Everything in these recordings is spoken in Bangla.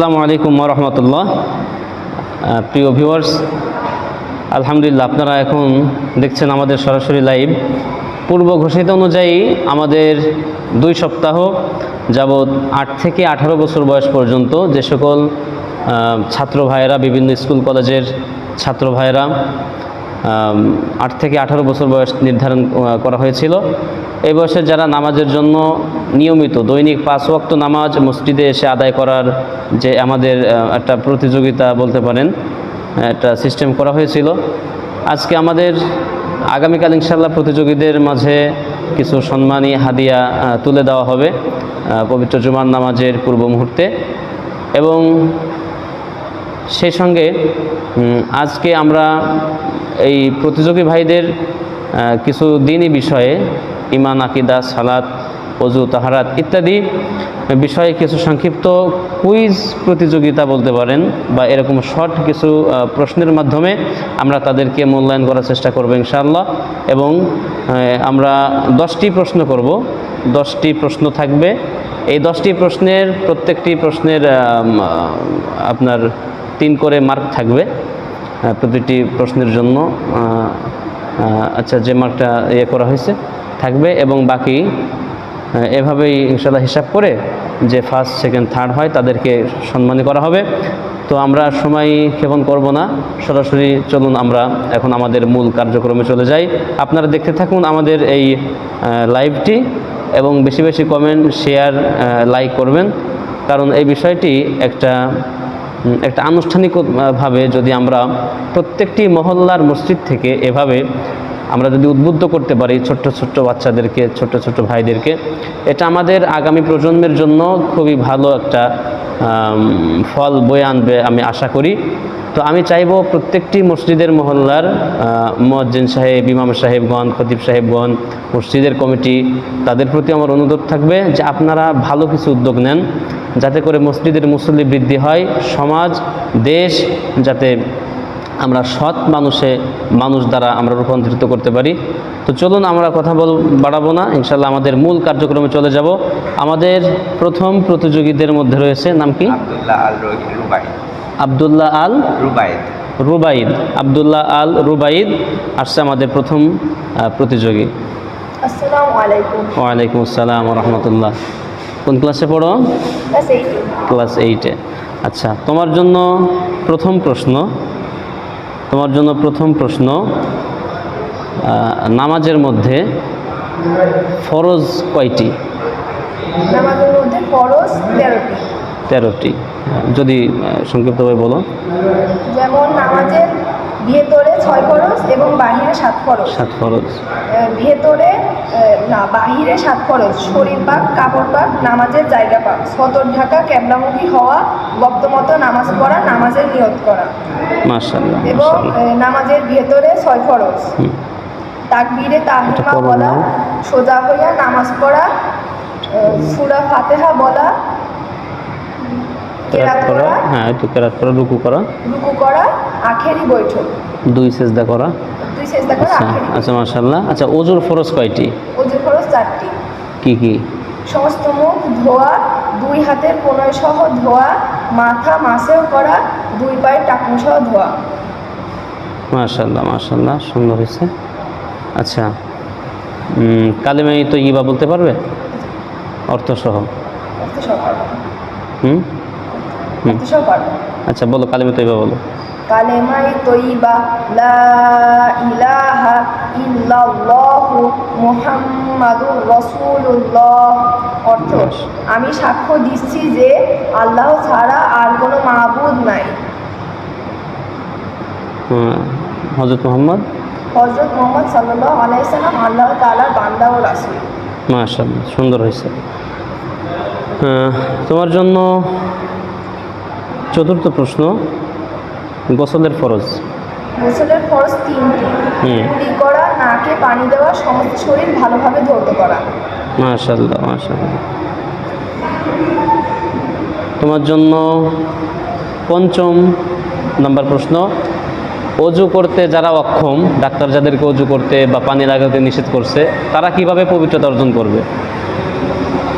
আসসালামু আলাইকুম ওয়া রাহমাতুল্লাহ। প্রিয় ভিউয়ার্স, আলহামদুলিল্লাহ আপনারা এখন দেখছেন আমাদের সরাসরি লাইভ। পূর্ব ঘোষিত অনুযায়ী আমাদের 2 সপ্তাহ যাবৎ 8 থেকে 18 বছর বয়স পর্যন্ত যে সকল ছাত্র ভাইয়েরা, বিভিন্ন স্কুল কলেজের ছাত্র ভাইয়েরা 8 থেকে 18 বছর বয়স নির্ধারণ করা হয়েছিল, এই বয়সে যারা নামাজের জন্য নিয়মিত দৈনিক 5 ওয়াক্ত নামাজ মসজিদে এসে আদায় করার যে আমাদের একটা প্রতিযোগিতা বলতে পারেন, একটা সিস্টেম করা হয়েছিল। আজকে আমাদের আগামীকাল ইনশাআল্লাহ প্রতিযোগীদের মাঝে কিছু সম্মানী হাদিয়া তুলে দেওয়া হবে পবিত্র জুমার নামাজের পূর্ব মুহূর্তে। এবং সেই সঙ্গে আজকে আমরা এই প্রতিযোগী ভাইদের কিছু দিনই বিষয়ে, ঈমান, আকীদা, সালাত, ওযু, তাহারাত ইত্যাদি বিষয়ে কিছু সংক্ষিপ্ত কুইজ প্রতিযোগিতা বলতে পারেন, বা এরকম শর্ট কিছু প্রশ্নের মাধ্যমে আমরা তাদেরকে মূল্যায়ন করার চেষ্টা করব ইনশাআল্লাহ। এবং আমরা 10টি প্রশ্ন করব, 10টি প্রশ্ন থাকবে। এই 10টি প্রশ্নের প্রত্যেকটি প্রশ্নের আপনার 3 করে মার্ক থাকবে প্রতিটি প্রশ্নের জন্য। আচ্ছা, যে মার্কটা করা হয়েছে থাকবে, এবং বাকি এভাবেই ইনশাআল্লাহ হিসাব করে যে ফার্স্ট, সেকেন্ড, থার্ড হয় তাদেরকে সম্মানী করা হবে। তো আমরা সময় ক্ষেপণ করব না, সরাসরি চলুন আমরা এখন আমাদের মূল কার্যক্রমে চলে যাই। আপনারা দেখতে থাকুন আমাদের এই লাইভটি, এবং বেশি বেশি কমেন্ট, শেয়ার, লাইক করবেন। কারণ এই বিষয়টি একটা আনুষ্ঠানিকভাবে যদি আমরা প্রত্যেকটি মহল্লার মসজিদ থেকে এভাবে আমরা যদি উদ্বুদ্ধ করতে পারি ছোট্ট ছোট্ট বাচ্চাদেরকে, ছোট্ট ছোট্ট ভাইদেরকে, এটা আমাদের আগামী প্রজন্মের জন্য খুবই ভালো একটা ফল বয়ে আনবে আমি আশা করি। তো আমি চাইব প্রত্যেকটি মসজিদের মহল্লার মুয়াজ্জিন সাহেব, ইমাম সাহেবগণ, খতিব সাহেবগণ, মসজিদের কমিটি, তাদের প্রতি আমার অনুরোধ থাকবে যে আপনারা ভালো কিছু উদ্যোগ নেন, যাতে করে মসজিদের মুসল্লি বৃদ্ধি হয়, সমাজ, দেশ যাতে আমরা সৎ মানুষ দ্বারা আমরা রূপান্তরিত করতে পারি। তো চলুন আমরা কথা বাড়াবো না, ইনশাআল্লাহ আমাদের মূল কার্যক্রমে চলে যাব। আমাদের প্রথম প্রতিযোগীদের মধ্যে রয়েছে, নাম কি? আব্দুল্লাহ আল রুবাইদ। আব্দুল্লাহ আল রুবাইদ আসছে আমাদের প্রথম প্রতিযোগী। আসসালামু আলাইকুম। ওয়ালাইকুম আসসালাম ওয়া রাহমাতুল্লাহ। কোন ক্লাসে পড়ো? ক্লাস 8-এ। আচ্ছা, তোমার জন্য প্রথম প্রশ্ন, নামাজের মধ্যে ফরজ কয়টি? নামাজের মধ্যে ফরজ 13টি। 13টি, যদি সংক্ষিপ্তভাবে বলো। যেমন নামাজের ভিতরে 6 ফরজ এবং বাহিরে 7 ফরজ। 7 ফরজ। বাহিরে 7 ফরজ: শরীর পাক, কাপড় পাক, নামাজের জায়গা পাক, সতর ঢাকা, কেবলামুখী হওয়া, বক্তমতো নামাজ পড়া, নামাজের নিয়ত করা। মাশাআল্লাহ। এবং নামাজের ভিতরে 6 ফরজ: তাকবীরে তাহরিমা বলা, সোজা হইয়া নামাজ পড়া, সূরা ফাতিহা বলা, কেরাত করা, রুকু করা, আখেরি বৈঠক, 2 সিজদা করা। আচ্ছা, মাশাআল্লাহ। আচ্ছা, ওযুর ফরজ কয়টি? ওযুর ফরজ 4টি। কি কি? সমস্ত মুখ ধোয়া, 2 হাতের কনুই সহ ধোয়া, মাথা মাসেও করা, 2 পায়ের টাকনু সহ ধোয়া। মাশাআল্লাহ, সুন্দর হয়েছে। আচ্ছা, কালেমায়ে তয়্যিবা বলতে পারবে অর্থ সহ? আচ্ছা, বলো, কালেমায়ে তয়্যিবা বলো। কালেমায়ে তয়্যিবা লা ইলাহা ইল্লাল্লাহু মুহাম্মাদুর রাসূলুল্লাহ। অর্থ: আমি সাক্ষ্য দিচ্ছি যে আল্লাহ ছাড়া আর কোনো মাবুদ নাই। হযরত মুহাম্মদ সাল্লাল্লাহু আলাইহি সাল্লাম আল্লাহ তাআলার বান্দা ও রাসূল। মাশাআল্লাহ, সুন্দর হয়েছে। তোমার জন্য চতুর্থ প্রশ্ন, গোসলের ফরজ। গোসলের ফরজ 3টি: কুলি করা, নাকে পানি দেওয়া, সমস্ত শরীর ভালোভাবে ধৌত করা। মাশাআল্লাহ। তোমার জন্য 5 নম্বর প্রশ্ন, অজু করতে যারা অক্ষম, ডাক্তার যাদেরকে অজু করতে বা পানি লাগাতে নিষেধ করছে, তারা কিভাবে পবিত্রতা অর্জন করবে?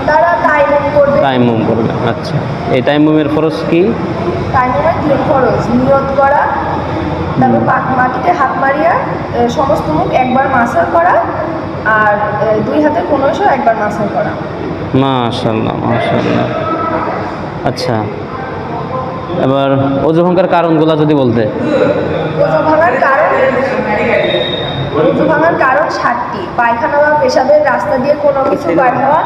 তারা তাইমুম তায়াম্মুম করবে। তায়াম্মুম করবে। আচ্ছা, এই তায়াম্মুমের ফরজ কি? তায়াম্মুমের 3 ফরজ: নিয়ত করা, তারপর মাটিতে হাত মারিয়া সমস্ত মুখ একবার মাসাজ করা, আর 2 হাতের কোণশো একবার মাসাজ করা। মাশাআল্লাহ, মাশাআল্লাহ। আচ্ছা, এবার অজু ভাঙার কারণগুলো যদি বলতে। অজু ভাঙার কারণ 7টি: পায়খানা বা পেশাবের রাস্তা দিয়ে কোনো কিছু বাইর হওয়া,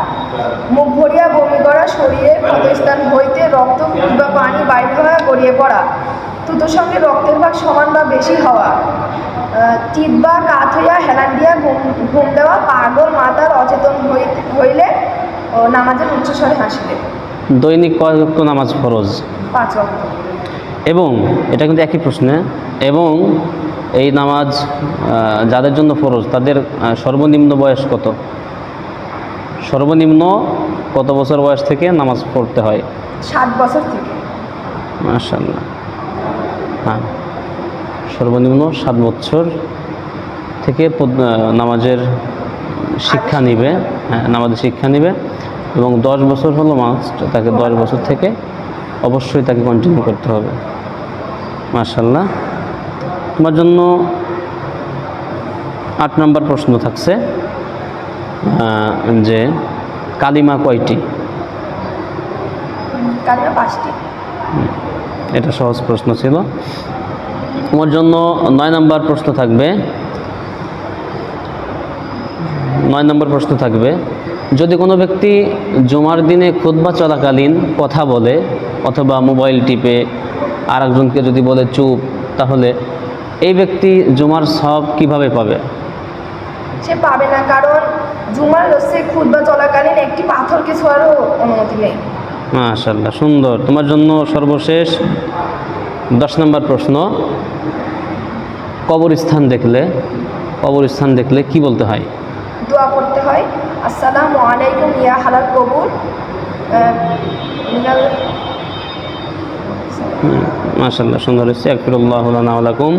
মুখ ভরিয়া বমি করা, শরীরের ক্ষতস্থান হইতে রক্ত বা পানি বাইর হওয়া, গড়িয়ে পড়া, থুতুর সঙ্গে রক্তের ভাগ সমান বা বেশি হওয়া, চিত বা কাত হইয়া হেলান দিয়া ঘুম দেওয়া, পাগল মাতাল অচেতন হইলে ও নামাজের উচ্চস্বরে হাসিলে। দৈনিক কয় ওয়াক্ত নামাজ ফরজ? 5 ওয়াক্ত। এবং এটা কিন্তু একই প্রশ্নে, এবং এই নামাজ যাদের জন্য ফরজ তাদের সর্বনিম্ন বয়স কত? সর্বনিম্ন কত বছর বয়স থেকে নামাজ পড়তে হয়? 7 বছর থেকে। মাশাআল্লাহ। হ্যাঁ, সর্বনিম্ন 7 বছর থেকে নামাজের শিক্ষা নিবে। হ্যাঁ, নামাজের শিক্ষা নিবে, এবং 10 বছর হলো মাস্ট, তাকে 10 বছর থেকে অবশ্যই তাকে কন্টিনিউ করতে হবে। মাশাআল্লাহ। তোমার জন্য 8 নম্বর প্রশ্ন থাকছে যে কালিমা কয়টি? কালিমা 5টি। এটা সহজ প্রশ্ন ছিল। তোমার জন্য 9 নম্বর প্রশ্ন থাকবে। 9 নম্বর প্রশ্ন থাকবে, যদি কোনো ব্যক্তি জুমার দিনে খুতবা চলাকালীন কথা বলে অথবা মোবাইল টিপে আর একজনকে যদি বলে চুপ, তাহলে এই ব্যক্তি জুমার সওয়াব কিভাবে পাবে? সে পাবে না, কারণ জুমার খুতবা চলাকালীন একটি পাথরকে ছোঁয়ারও অনুমতি নেই। মাশাআল্লাহ, সুন্দর। তোমার জন্য সর্বশেষ 10 নম্বর প্রশ্ন, কবরস্থান দেখলে কি বলতে হয়? দোয়া করতে হয়: আসসালামু আলাইকুম ইয়া হালাল কবুর মিনাল। মাশাআল্লাহ, সুন্দর হয়েছে। আকফিরুল্লাহু লানা ওয়া লাকুম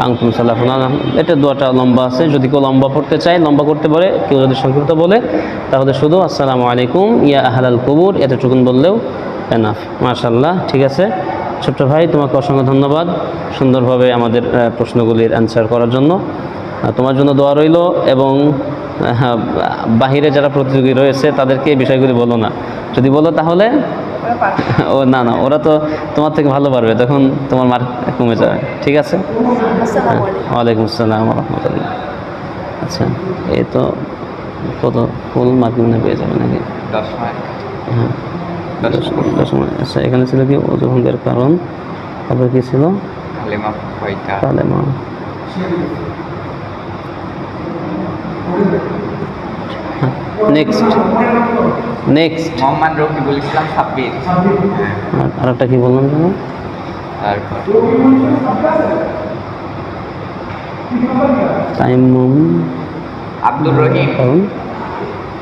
আনতুম সালাফুনা। এটা দোয়াটা লম্বা আছে, যদি কেউ লম্বা পড়তে চায় লম্বা করতে পারে, কেউ যদি সংক্ষিপ্ত বলে তাহলে শুধু আসসালামু আলাইকুম ইয়া আহলাল কবুর এতটুকুন বললেও এনাফ। মাশাআল্লাহ, ঠিক আছে। ছোট্ট ভাই, তোমাকে অসংখ্য ধন্যবাদ সুন্দরভাবে আমাদের প্রশ্নগুলির অ্যান্সার করার জন্য। তোমার জন্য দোয়া রইল, এবং বাহিরে যারা প্রতিযোগী রয়েছে তাদেরকে এই বিষয়গুলি বলো না, যদি বলো তাহলে ও না, ওরা তো তোমার থেকে ভালো পারবে, তখন তোমার মার্ক কমে যাবে। ঠিক আছে। ওয়ালাইকুম আসসালাম ওয়া রাহমাতুল্লাহ। আচ্ছা, এই তো কত ফুল মার্কিং পেয়ে যাবে নাকি? 10 মার্ক। হ্যাঁ, 10 মার্ক। আচ্ছা, এখানে ছিল কি অজু ভঙ্গের কারণ, তারপরে কি ছিল? কালেমা কয়টা? কালেমা। নেক্সট মোহাম্মদ রফিকুল ইসলাম সাব্বির। আর একটা কি বললাম যেন? তারপর তায়াম্মুম, আব্দুর রহিম। কারণ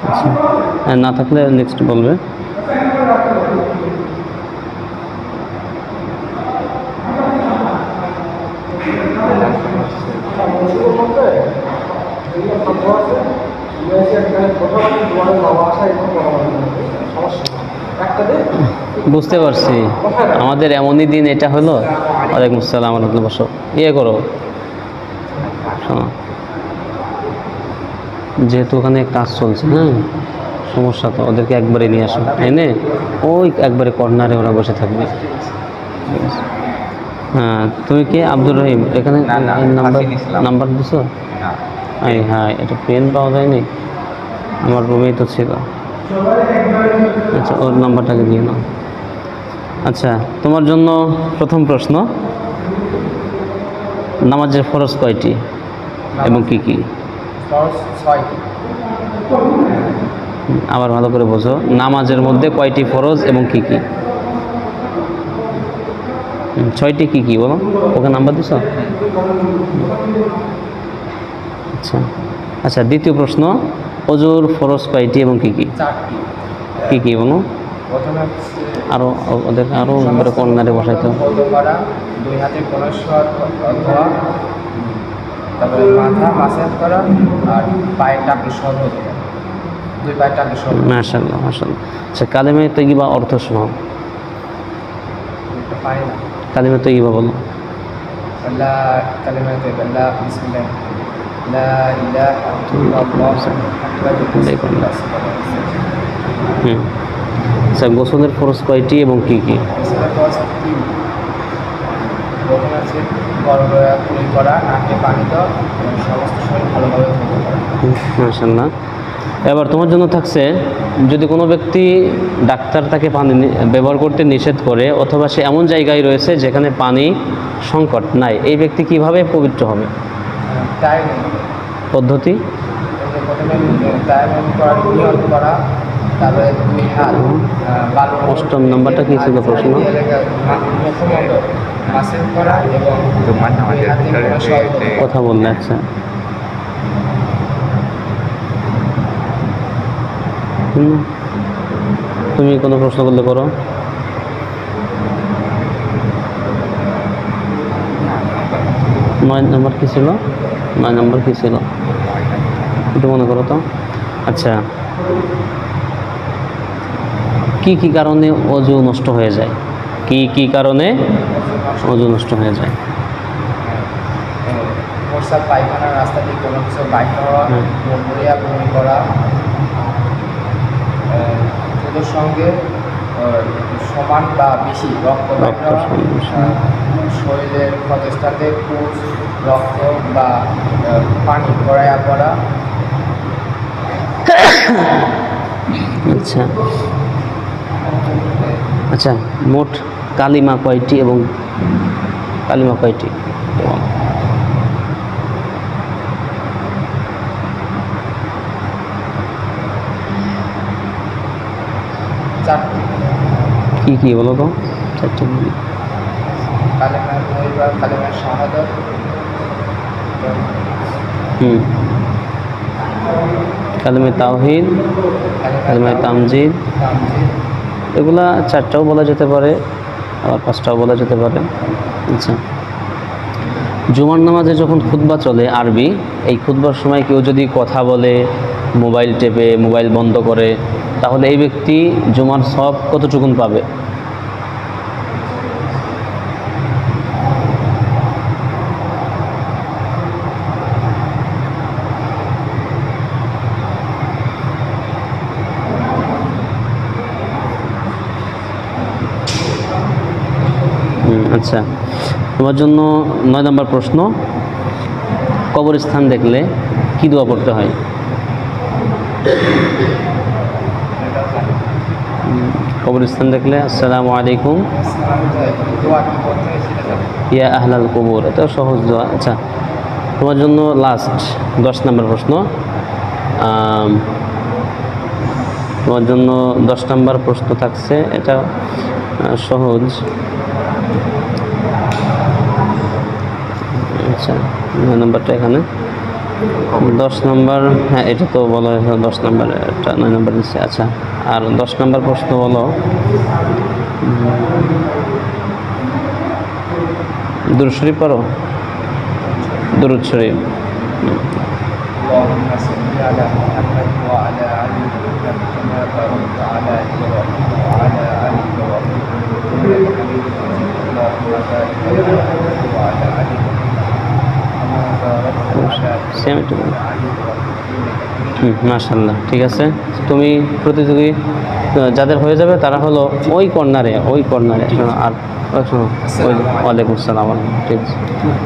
আচ্ছা, না থাকলে নেক্সট বলবে। বুঝতে পারছি, আমাদের এমনই দিন এটা হলো। ওয়ালাইকুম আসসালাম ওয়া রাহমাতুল্লাহ। বসো, ইয়ে করো, শোনো, যেহেতু ওখানে কাজ চলছে, হ্যাঁ সমস্যা, তো ওদেরকে একবারে নিয়ে আসো, এনে ওই একবারে কর্নারে ওরা বসে থাকবে। হ্যাঁ, তুমি কি আব্দুর রহিম এখানে নাম্বার দিছো? হ্যাঁ, এটা পেন পাওয়া যায়নি, আমার রুমেই তো ছিল। আচ্ছা, ওর নাম্বারটাকে দিয়ে নাও। আচ্ছা, তোমার জন্য প্রথম প্রশ্ন, নামাজের ফরজ কয়টি এবং কি কি? আবার ভালো করে বোঝো, নামাজের মধ্যে কয়টি ফরজ এবং কি কি? 6টি। কি কি বলো? ওকে নাম্বার দিছ? আচ্ছা আচ্ছা, দ্বিতীয় প্রশ্ন, অজুর ফরজ কয়টি এবং কি কি? 4টি। কি কি বলো? প্রথমে আরও ওদেরকে আরও নম্বরে কর্নারে বসাইতে হবে। ওযু করা, 2 হাতে কোণস্বর ধোয়া, তারপরে মাথা মাসাজ করা, আর পায়ের টাকু সহ ধোয়া। দুই পায়ে টাকা সহ মাশাআল্লাহ মাশাআল্লাহ। আচ্ছা, কালেমা তৈয়্যিবা অর্থ শোনাও। একটা পায় না কালেমা তৈয়্যিবা বলো। লা কালেমা তাইয়্যিবা লা বিসমিল্লাহ লা ইলাহা ইল্লাল্লাহ হুম। আচ্ছা, গোসলের ফরজ কয়টি এবং কি কি? প্রথম আছে করগয়া কুলি করা, নাকে পানি দাও এবং সমস্ত শরীর ভালোভাবে ধুতে করা। মাশাআল্লাহ। এবার তোমার জন্য থাকছে, যদি কোনো ব্যক্তি ডাক্তার তাকে পানি ব্যবহার করতে নিষেধ করে অথবা সে এমন জায়গায় রয়েছে যেখানে পানি সংকট নাই, এই ব্যক্তি কিভাবে পবিত্র হবে? টাইমিং পদ্ধতি? প্রথমে টাইমিং করার নিয়ত করা, তারপরে দুই হাত বালুর অষ্টম নাম্বারটা কি ছিল প্রশ্ন? মুখমণ্ডল মাসেজ করা এবং দুই হাতে সহজ কথা বললে। আচ্ছা, তুমি কোনো প্রশ্ন করলে করো। নয় নম্বর কি ছিল? 9 নম্বর কি ছিল একটু মনে করো তো। আচ্ছা, কি কি কারণে অজু নষ্ট হয়ে যায়? কি কি কারণে অজু নষ্ট হয়ে যায়? প্রস্রাব পায়খানার রাস্তা দিয়ে কোনো কিছু বাইর হওয়া, মরিয়া বমি করা, দুধের সঙ্গে সমান বা বেশি রক্ত বাইর হওয়া, শরীরের ক্ষতস্থানে পুষ, রক্ত বা পানি গড়াইয়া পড়া। আচ্ছা আচ্ছা, মোট কালিমা কয়টি এবং কালিমা কয়টি? চারটি। কি কি বলো তো? চারটি। কালেমার তৈয়্যিবা, কালেমার শাহাদাত, কালেমা তাওহীদ, কালেমা তামজিদ, তামজিদ, এগুলা 4টাও বলা যেতে পারে, আবার 5টাও বলা যেতে পারে। আচ্ছা, জুমার নামাজে যখন খুতবা চলে আরবি, এই খুতবার সময় কেউ যদি কথা বলে, মোবাইল টেপে, মোবাইল বন্ধ করে, তাহলে এই ব্যক্তি জুমার সওয়াব কতটুকুন পাবে? আচ্ছা, তোমার জন্য 9 নম্বর প্রশ্ন, কবরস্থান দেখলে কি দোয়া পড়তে হয়? কবরস্থান দেখলে আসসালামু আলাইকুম দোয়া কি করতে হয় সেটা জানো? ইয়া আহলাল কবর, এটা সহজ দোয়া। আচ্ছা, তোমার জন্য লাস্ট 10 নম্বর প্রশ্ন, তোমার জন্য 10 নম্বর প্রশ্ন থাকছে, এটা সহজ। আচ্ছা, 9 নম্বরটা এখানে, 10 নম্বর, হ্যাঁ এটা তো বলা হয়েছে 10 নম্বর, এটা 9 নম্বর নিচ্ছে। আচ্ছা, আর 10 নম্বর প্রশ্ন বলো, দুরূদ শরীফ পড়ো। দুরূদ শরীফ। اللهم صل على محمد وعلى آل محمد كما باركت على إبراهيم وعلى آل إبراهيم إنك حميد مجيد. اللهم بارك على محمد وعلى آل محمد كما باركت على সেম একটু إبراهيم وعلى آل إبراهيم. মাশাআল্লাহ, ঠিক আছে। তুমি প্রতিযোগী যাদের হয়ে যাবে তারা হলো ওই কর্নারে, আর শোনো, ওয়ালাইকুম আসসালাম, ঠিক আছে।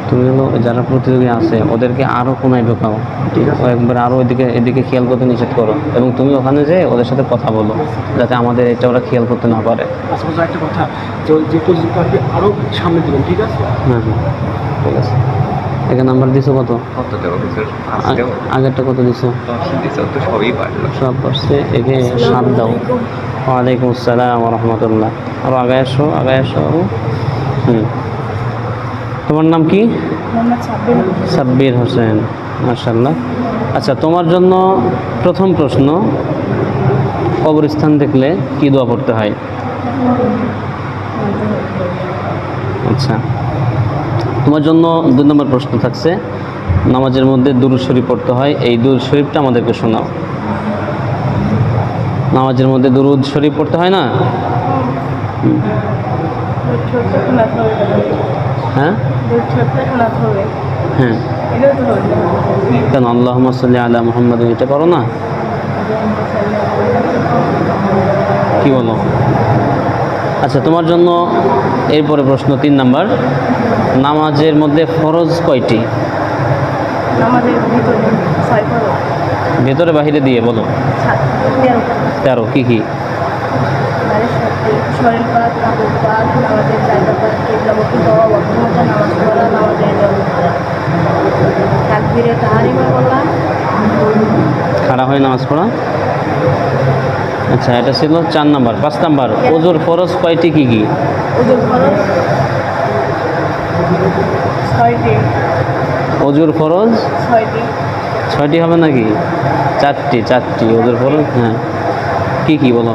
তুমি হলো যারা প্রতিযোগী আছে ওদেরকে আরও কোনায় ঢোকাও, ঠিক আছে, একবার আরও এদিকে খেয়াল করতে নিষেধ করো, এবং তুমি ওখানে যেয়ে ওদের সাথে কথা বলো যাতে আমাদের এটা ওরা খেয়াল করতে না পারে। আচ্ছা, একটা কথা, যে প্রযুক্তি আপনি আরও সামনে দেবেন, ঠিক আছে? হ্যাঁ হ্যাঁ, ঠিক আছে। এখানে নাম্বার দিছো কত? কত দেবো স্যার? 5 দেবো, আগেরটা কত দিছো? 10 দিছো তো সবই পারলো। সব পারছে, একে 7 দাও। ওয়ালাইকুম আসসালাম রহমতুল্লাহ। আরও আগে আসো। তোমার নাম কি? সাব্বির হোসেন, মাশাআল্লাহ। আচ্ছা, তোমার জন্য প্রথম প্রশ্ন, কবরস্থান দেখলে কি দোয়া পড়তে হয়? আচ্ছা, তোমার জন্য 2 নম্বর প্রশ্ন থাকছে, নামাজের মধ্যে দুরূদ শরীফ পড়তে হয়, এই দুরূদ শরীফটা আমাদেরকে শোনাও। নামাজের মধ্যে দুরুদ শরীফ পড়তে হয় না? হ্যাঁ হ্যাঁ, কেন আল্লাহুম্মা সাল্লি আলা মুহাম্মাদ এটা পারো না? কি বলো? আচ্ছা, তোমার জন্য এরপরে প্রশ্ন 3 নাম্বার। নামাজের মধ্যে ফরজ কয়টি? আমাদের ভিতরে 6 ফরজ, ভেতরে বাহিরে দিয়ে বলো। 13 কি কি? শরীর পাক, কাপড় পাক, নামাজের জায়গা পাক, কিবলামুখী হওয়া, ওয়াক্তমতো নামাজ পড়া, নামাজের নিয়ম করা, তাকবীরে তাহরিমা বলা, খাড়া হয়ে নামাজ পড়া। আচ্ছা, এটা ছিল 4 নাম্বার। 5 নাম্বার, ওজুর ফরজ কয়টি কি কি? ওজুর ফরজ 6টি, ওজুর ফরজ 6টি, 6টি হবে নাকি? 4টি ওজুর ফরজ। হ্যাঁ, কি কি বলো?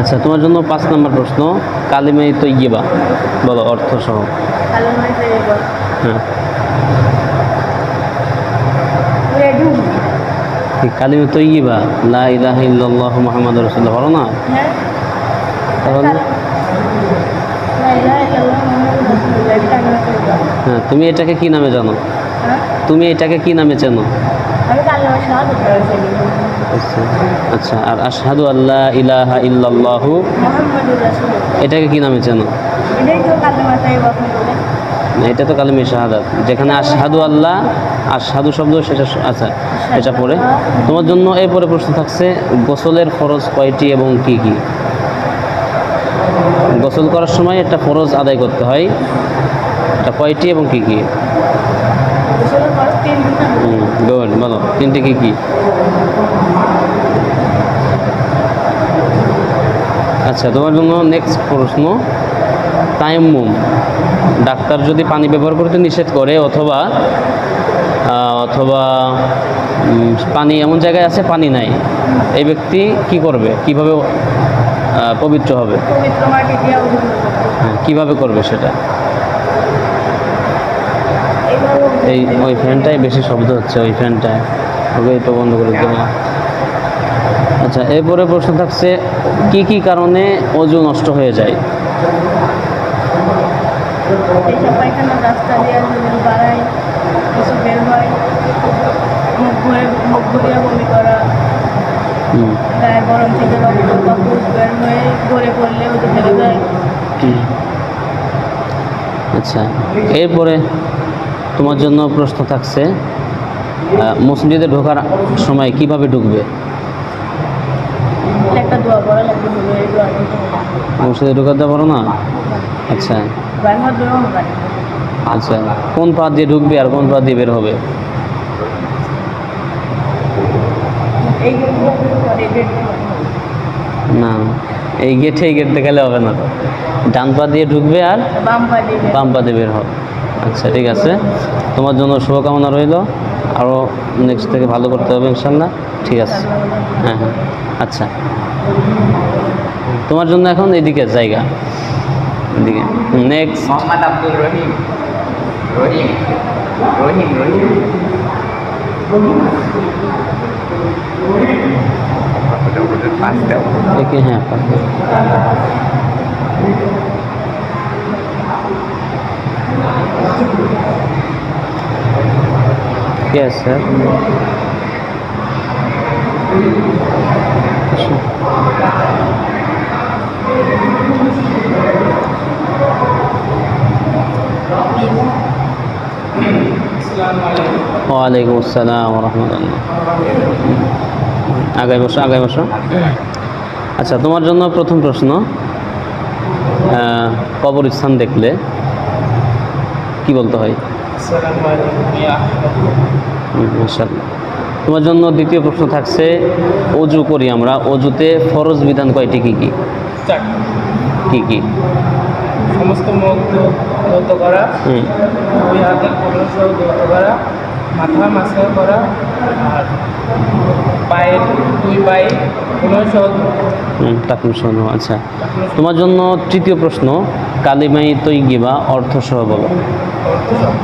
আচ্ছা, তোমার জন্য 5 নাম্বার প্রশ্ন, কালিমে তৈয়্যিবা বলো অর্থ সহ। কালেমায়ে তাইয়্যিবা, হ্যাঁ, রেডু, কি কালিমে তৈয়্যিবা লা ইলাহা ইল্লাল্লাহু মুহাম্মাদুর রাসূলুল্লাহ পারো না? হ্যাঁ, তাহলে লা ইলাহা ইল্লাল্লাহ মুহাম্মাদুর রাসূলুল্লাহ, এটা কালেমায়ে তাইয়্যিবা। হ্যাঁ, তুমি এটাকে কি নামে জানো? হ্যাঁ, তুমি এটাকে কি নামে চেনো? আমি কালেমায়ে শাহাদাত পড়েছি, আচ্ছা আচ্ছা, আর আশহাদু আল্লা ইলাহা ইল্লাল্লাহু মুহাম্মাদুর রাসূলুল্লাহ, এটাকে কি নামে চেনো? এটাই তো কালেমায়ে তাইয়্যিবা বলে। এটা তো কালিমে শাহাদাত, যেখানে আশহাদু আল্লাহ, আশহাদু শব্দ সেটা আচ্ছা, এটা পড়ে। তোমার জন্য এরপরে প্রশ্ন থাকছে, গোসলের ফরজ কয়টি এবং কি কি? গোসল করার সময় একটা ফরজ আদায় করতে হয়, এটা কয়টি এবং কি কি? গোসলের ফরজ 3টি। গুড, বলো 3টি কি কি? আচ্ছা, তোমার জন্য নেক্সট প্রশ্ন, তায়াম্মুম, ডাক্তার যদি পানি ব্যবহার করতে নিষেধ করে অথবা অথবা পানি এমন জায়গায় আছে পানি নাই, এই ব্যক্তি কি করবে? কিভাবে পবিত্র হবে? পবিত্র মাটি দিয়ে ওযু করবে। হ্যাঁ, কিভাবে করবে সেটা? এইভাবে এই ওই ফ্যানটাই বেশি শব্দ হচ্ছে, ওই ফ্যানটায় ওকে একটু বন্ধ করে দেবো। আচ্ছা, এরপরে প্রশ্ন থাকছে, কি কি কারণে অজু নষ্ট হয়ে যায়? এইসব পায়খানার রাস্তা দিয়ে যদি বাড়ায়, কিছু বের হয়, মুখ ঘুরিয়ে বমি করা, গায়ে গরম থেকে রক্ত বা পুষ বের হয়ে গড়ে পড়লে ওদের ফেলে দেয়। আচ্ছা, এরপরে তোমার জন্য প্রশ্ন থাকছে, মসজিদে ঢোকার সময় কিভাবে ঢুকবে? একটা দোয়া পড়া লাগবে, হলো এই দোয়া মসজিদে ঢোকাতে পারো না? আচ্ছা গায়ে হাত ধরেও পারে। আচ্ছা, কোন পা দিয়ে ঢুকবে আর কোন পা দিয়ে বের হবে? এই গেটগুলো এই গেট না, এই গেট দেখালে হবে না, ডান পা দিয়ে ঢুকবে আর বাম পা দিয়ে বাম পা দিয়ে বের হবে। আচ্ছা, ঠিক আছে, তোমার জন্য শুভকামনা রইল, আরও নেক্সট থেকে ভালো করতে হবে ইনশাল্লাহ। ঠিক আছে, হ্যাঁ হ্যাঁ, আচ্ছা, তোমার জন্য এখন এদিকে জায়গা, এদিকে নেক্সট। মোহাম্মদ আব্দুল রহিম। রহিম রহিম রহিম পাঁচটা। একে হ্যাঁ, Yes, sir. ওয়ালাইকুম আসসালাম ওয়া রাহমাতুল্লাহ। আগায় বসো। আচ্ছা, তোমার জন্য প্রথম প্রশ্ন, কবরস্থান দেখলে কি বলতে হয়? মাশাআল্লাহ। তোমার জন্য দ্বিতীয় প্রশ্ন থাকছে, অজু করি আমরা, অজুতে ফরজ বিধান কয়টি কি কি? কি কি? সমস্ত মুখ ধৌত করা, দুই হাতের কবর সহ ধৌত করা, মাথা মাসা করা, আর পায়ের দুই পায়ে কোনো সহ টাকুন শোনো। আচ্ছা, তোমার জন্য তৃতীয় প্রশ্ন, কালিমাই তৈয়িবা অর্থ সহ বলো।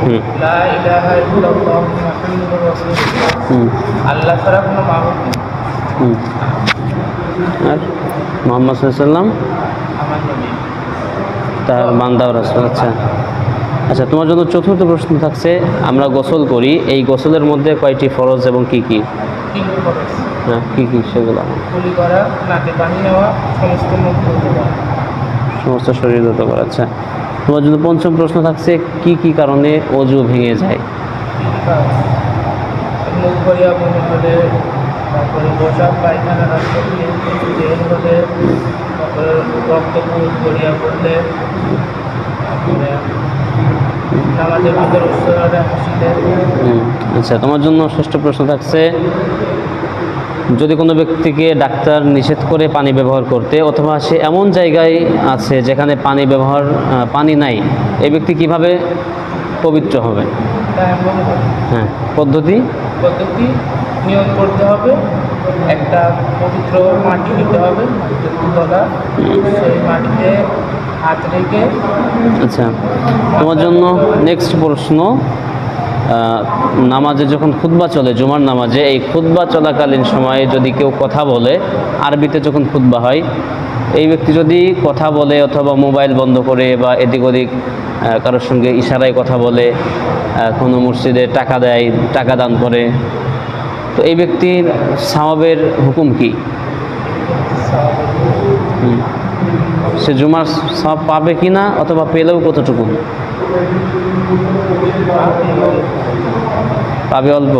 হুম লা ইলাহা ইল্লাল্লাহু মুহাম্মাদুর রাসূলুল্লাহ। হুম আল্লাহ ছাড়া কোনো মাবুদ নেই। হুম আর মোহাম্মদ সাল্লাল্লাহু আলাইহি সাল্লাম আমার নবী। তার বান্দা ও রাসূল। আচ্ছা আচ্ছা, তোমার জন্য চতুর্থ প্রশ্ন থাকছে, আমরা গোসল করি, এই গোসলের মধ্যে কয়টি ফরজ এবং কি কি? তিনটি ফরজ। হ্যাঁ কি কি সেগুলো? কুলি করা, নাকে পানি নেওয়া, সমস্ত মুখ ধুতে করা। সমস্ত শরীর ধুতে করা। আচ্ছা, তোমার জন্য পঞ্চম প্রশ্ন থাকছে, কি কি কারণে অজু ভেঙে যায়? মুখ ভরিয়া বমি হলে, তারপরে পোশাক পায়খানা রাস্তা দিয়ে বের হলে, তারপরে রক্ত গড়িয়া পড়লে, তারপরে নামাজের ভিতরে উচ্চারণে হাসিলে। আচ্ছা, তোমার জন্য ষষ্ঠ প্রশ্ন থাকছে, যদি কোনো ব্যক্তিকে ডাক্তার নিষেধ করে পানি ব্যবহার করতে, অথবা সে এমন জায়গায় আছে যেখানে পানি নাই, এই ব্যক্তি কিভাবে পবিত্র হবে? তায়াম্মুম হ্যাঁ, পদ্ধতি নিয়ম করতে হবে। একটা পবিত্র মাটি নিতে হবে, তলা, সেই মাটিতে হাত রেখে। আচ্ছা, তোমার জন্য নেক্সট প্রশ্ন, নামাজে যখন খুতবা চলে, জুমার নামাজে, এই খুতবা চলাকালীন সময়ে যদি কেউ কথা বলে, আরবিতে যখন খুতবা হয়, এই ব্যক্তি যদি কথা বলে অথবা মোবাইল বন্ধ করে বা এদিক ওদিক কারোর সঙ্গে ইশারায় কথা বলে, কোনো মসজিদে টাকা দেয়, টাকা দান করে, তো এই ব্যক্তির সওয়াবের হুকুম কি? সে জুমার সওয়াব পাবে কি না, অথবা পেলেও কতটুকু পাবে? অল্প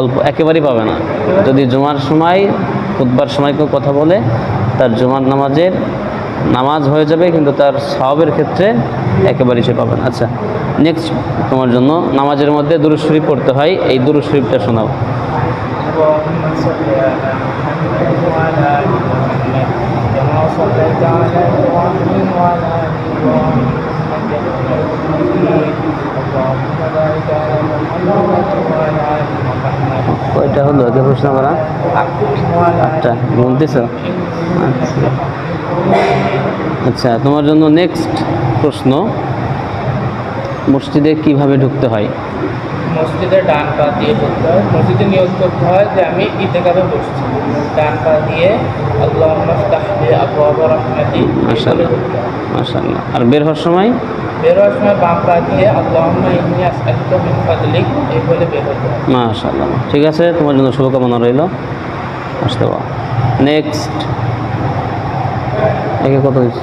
অল্প, একেবারেই পাবে না। যদি জুমার সময়, খুতবার সময় কেউ কথা বলে, তার জুমার নামাজ হয়ে যাবে, কিন্তু তার সওয়াবের ক্ষেত্রে একেবারেই সে পাবে না। আচ্ছা, নেক্সট তোমার জন্য, নামাজের মধ্যে দুরূদ শরীফ পড়তে হয়, এই দুরূদ শরীফটা শোনাও। اللهم صل على محمد وعلى آل محمد كما صليت على إبراهيم وعلى آل إبراهيم إنك حميد مجيد اللهم بارك على محمد وعلى آل محمد কয়টা হলো যে প্রশ্ন করা? وعلى آل আটটা বলতেছ? আচ্ছা আচ্ছা, তোমার জন্য নেক্সট প্রশ্ন, মসজিদে কিভাবে ঢুকতে হয়? মসজিদে ডান পা দিয়ে ঢুকতে হয়। মসজিদে নিয়োগ করতে হয় যে আমি ইতিকাফে বসছি, ডান পা দিয়ে আল্লাহুম্মা ইফতাহ লি আবওয়াবা রাহমাতি বলে ঢুকতে হয়। মাশাআল্লাহ। আর বের হওয়ার সময়? বের হওয়ার সময় বাম পা দিয়ে আল্লাহুম্মা ইন্নী আসআলুকা মিন ফাদলিক এই বলে বের হতে হয়। মাশাআল্লাহ, ঠিক আছে, তোমার জন্য শুভকামনা রইল। আসতে পারো। নেক্সট, একে কত দিচ্ছ?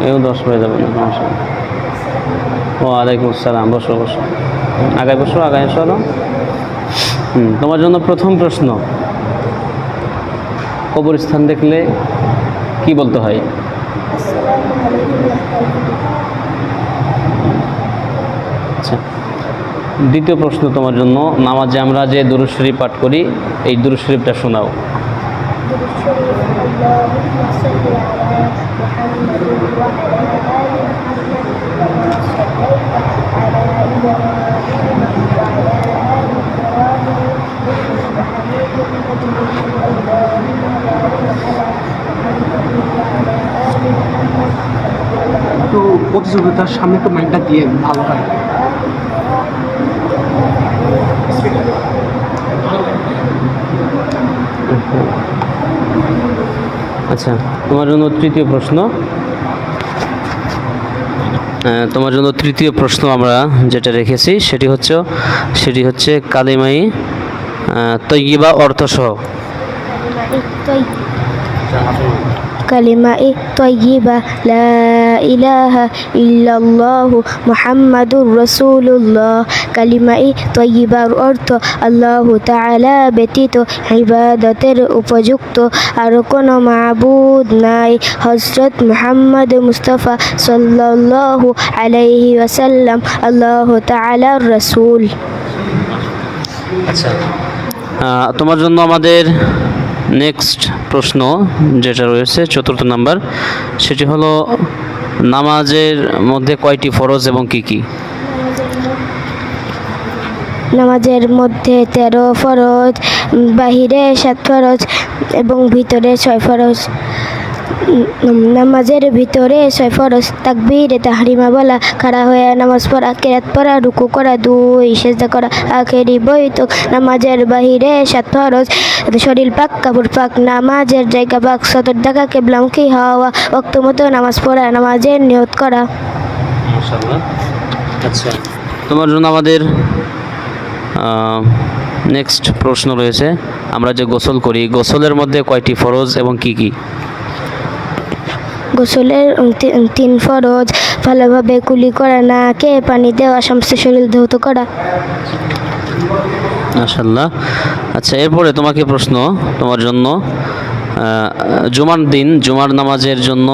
এও 10 হয়ে যাবে না, সমস্যা নেই। ওয়ালাইকুম আসসালাম, বসো বসো, আগায় বসো, আগায় সরো। তোমার জন্য প্রথম প্রশ্ন, কবরস্থান দেখলে কি বলতে হয়? আচ্ছা, দ্বিতীয় প্রশ্ন তোমার জন্য, নামাজে আমরা যে দুরূদ শরীফ পাঠ করি, এই দুরূদ শরীফটা শোনাও। তো প্রতিযোগিতার সামনে একটু মাইকটা দিয়ে ভালো হয়। আচ্ছা, তোমার জন্য তৃতীয় প্রশ্ন, আমরা যেটা রেখেছি সেটি হচ্ছে কালিমাই তৈয়িবা অর্থসহ। কালিমা তৈয়িবা লা ইলাহা ইল্লাল্লাহু মুহাম্মাদুর রাসূলুল্লাহ। কালিমা তৈয়িবার অর্থ আল্লাহ তাআলা ব্যতীত ইবাদতের উপযুক্ত আর কোনো মাবুদ নাই। হযরত মুহাম্মদ মুস্তাফা সাল্লাল্লাহু আলাইহি ওয়াসাল্লাম আল্লাহ তাআলার রাসূল। আচ্ছা, তোমার জন্য আমাদের নেক্সট প্রশ্ন যেটা রয়েছে, চতুর্থ নাম্বার, সেটি হলো, নামাজের মধ্যে কয়টি ফরজ এবং কি কি? নামাজের মধ্যে 13 ফরজ, বাহিরে 7 ফরজ এবং ভিতরে 6 ফরজ। নামাজের ভিতরে 6 ফরজ, তাকবীরে তাহরিমা বলা, খাড়া হয়ে নামাজ পড়া, কেরাত পড়া, রুকু করা, 2 সিজদা করা, আখেরি বৈঠক। নামাজের বাহিরে 7 ফরজ, শরীর পাক, কাপড় পাক, নামাজের জায়গা পাক, সতর ঢাকা, কিবলামুখী হওয়া, ওয়াক্ত মতো নামাজ পড়া, নামাজের নিয়ত করা। মাশাআল্লাহ। আচ্ছা, তোমার জন্য আমাদের নেক্সট প্রশ্ন রয়েছে, আমরা যে গোসল করি, গোসলের মধ্যে কয়টি ফরজ এবং কি কি? গোসলের 3 ফরজ, ভালোভাবে কুলি করা, নাকে পানি দেওয়া, সমস্ত শরীর ধৌত করা। মাশাআল্লাহ। আচ্ছা, এরপরে তোমাকে প্রশ্ন তোমার জন্য, জুমার দিন জুমার নামাজের জন্য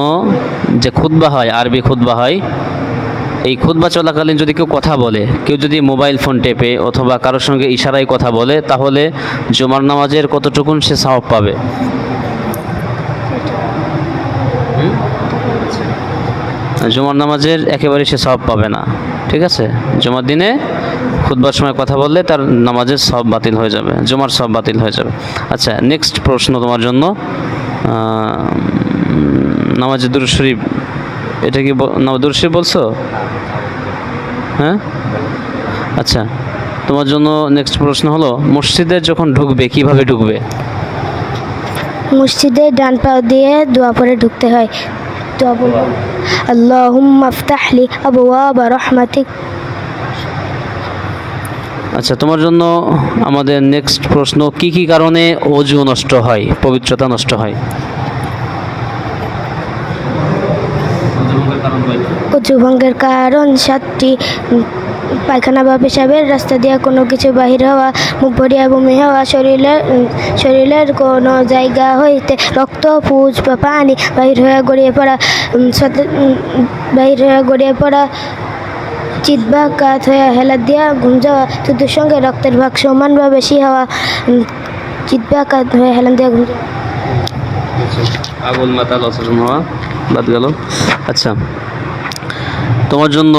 যে খুতবা হয়, আরবি খুতবা হয়, এই খুতবা চলাকালীন যদি কেউ কথা বলে, কেউ যদি মোবাইল ফোন টেপে অথবা কারোর সঙ্গে ইশারায় কথা বলে, তাহলে জুমার নামাজের কতটুকুন সে সওয়াব পাবে? জুমার নামাজের একেবারে সে সওয়াব পাবে না, ঠিক আছে? জুমার দিনে খুতবার সময় কথা বললে তার নামাজের সওয়াব বাতিল হয়ে যাবে, জুমার সওয়াব বাতিল হয়ে যাবে। আচ্ছা, নেক্সট প্রশ্ন তোমার জন্য, নামাজে দুরূদ শরীফ, এটা কি দুরূদ শরীফ বলছো? হ্যাঁ, আচ্ছা, তোমার জন্য নেক্সট প্রশ্ন হলো, মসজিদে যখন ঢুকবে কিভাবে ঢুকবে? মসজিদে ডান পাও দিয়ে দোয়া পড়ে ঢুকতে হয়। দোয়া বলবো, আল্লাহুম্মা ইফতাহলি আবওয়াবা রাহমাতিক। আচ্ছা, তোমার জন্য আমাদের নেক্সট প্রশ্ন, কি কি কারণে ওযু নষ্ট হয়, পবিত্রতা নষ্ট হয়? অজু ভঙ্গের কারণ 7টি। পায়খানা বা পেশাবের রাস্তা দিয়ে কোনো কিছু বাহির হওয়া, মুখ ভরিয়া বমি হওয়া, শরীরের কোনো জায়গা হইতে রক্ত, পুজ বা পানি বাহির হয়ে গড়িয়ে পড়া, চিত বা কাত হয়ে হেলা দিয়া ঘুম যাওয়া, থুতুর সঙ্গে রক্তের ভাগ সমান বা বেশি হওয়া, চিত বা কাত হয়ে হেলা দিয়া ঘুম যাওয়া। আগুন মাতাল অসুস্থ হওয়া বাদ গেল। আচ্ছা, তোমার জন্য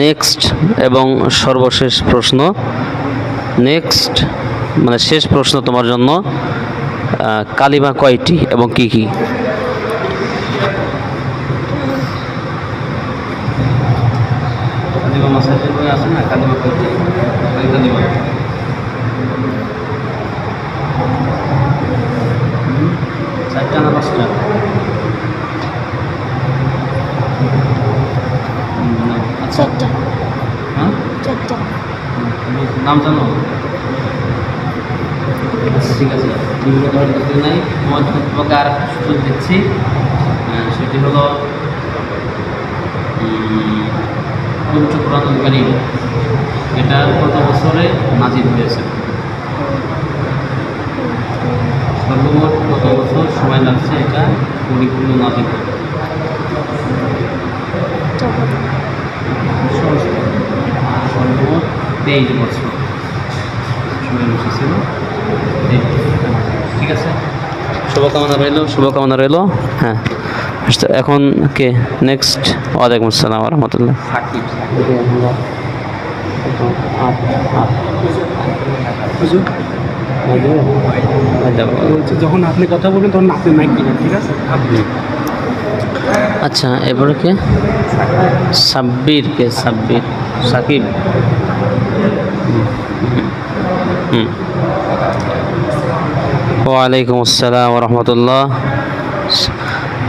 নেক্সট এবং সর্বশেষ প্রশ্ন, নেক্সট মানে শেষ প্রশ্ন তোমার জন্য, কালিমা কয়টি এবং কি কি? কালিমা মাসাজের বই আছে না, কালিমা কয়টি? কালিমা চারটা না পাঁচটা? আচ্ছা, হ্যাঁ, নাম জানো? আচ্ছা, ঠিক আছে, বিভিন্ন ধরনের কিছু নাই, তোমাকে আর সুযোগ দিচ্ছি, সেটি হলো পবিত্র কোরআনুল কারীম, এটা কত বছরে নাজিল হয়েছে? সর্বমোট কত বছর সময় লাগছে এটা পরিপূর্ণ নাজিল হতে? সর্বমোট 23 বছর সময় বসেছিল। ঠিক আছে, শুভকামনা রইল। হ্যাঁ, এখন কে নেক্সট? ওয়ালাইকুম আসসালাম ওয়া রাহমাতুল্লাহ। যখন আপনি কথা বলবেন তখন আপনি মাইক দিবেন, ঠিক আছে? আপনি আচ্ছা, এবারে কে? সাব্বির। কে সাব্বির? সাকিব। ওয়ালাইকুম আসসালাম ওয়া রাহমাতুল্লাহ।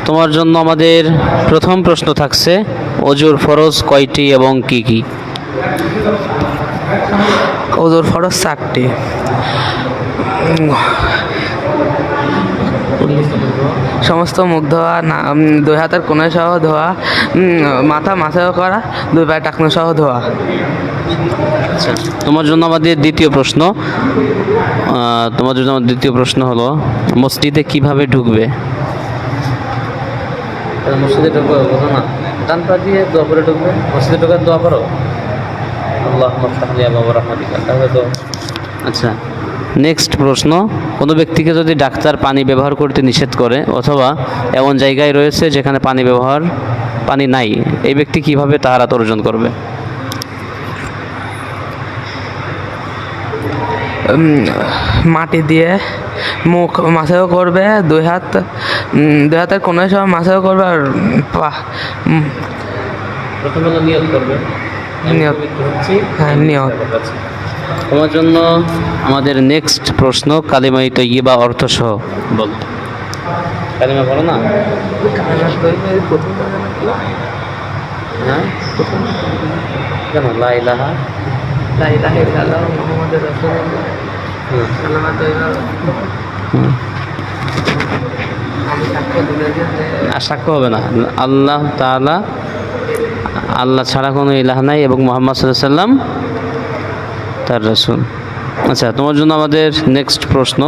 তোমার জন্য আমাদের প্রথম প্রশ্ন থাকছে, ওযুর ফরজ কয়টি এবং কি কি? ওযুর ফরজ 4টি। সমস্ত মুখ ধোয়া, 2 হাতের কোণে সহ ধোয়া, মাথা মাথায় করা, 2 পায়ের টাকনো সহ ধোয়া। আচ্ছা, তোমার জন্য আমাদের দ্বিতীয় প্রশ্ন হলো, মসজিদে কিভাবে ঢুকবে? মসজিদে ঢুকবে বোঝো না, ডান পা দিয়ে দোয়া করে ঢুকবে। মসজিদে ঢোকার দোয়া করো, আল্লাহুম্মা ইফতাহলি আবওয়াবা রাহমাতিকা, তাহলে তো। আচ্ছা, নেক্সট প্রশ্ন, কোনো ব্যক্তিকে যদি ডাক্তার পানি ব্যবহার করতে নিষেধ করে অথবা এমন জায়গায় রয়েছে যেখানে পানি নাই, এই ব্যক্তি কিভাবে তাহারাত অর্জন করবে? মাটি দিয়ে মুখ মাছেও করবে, দুই হাতের কোনায় সব মাছেও করবে, আর প্রথমে তো নিয়ত করবে। নিয়ত। হ্যাঁ, নিয়ত। তোমার জন্য আমাদের নেক্সট প্রশ্ন কালিমাই তৈয়্যিবা অর্থ সহ বল। কালিমা বলো না? হ্যাঁ, কেন লা ইলাহা সাক্ষ্য হবে না আল্লাহ তাআলা, আল্লাহ ছাড়া কোনো ইলাহ নাই এবং মুহাম্মদ সাল্লাল্লাহু আলাইহি সাল্লাম তার রাসূল। আচ্ছা, তোমার জন্য আমাদের নেক্সট প্রশ্ন,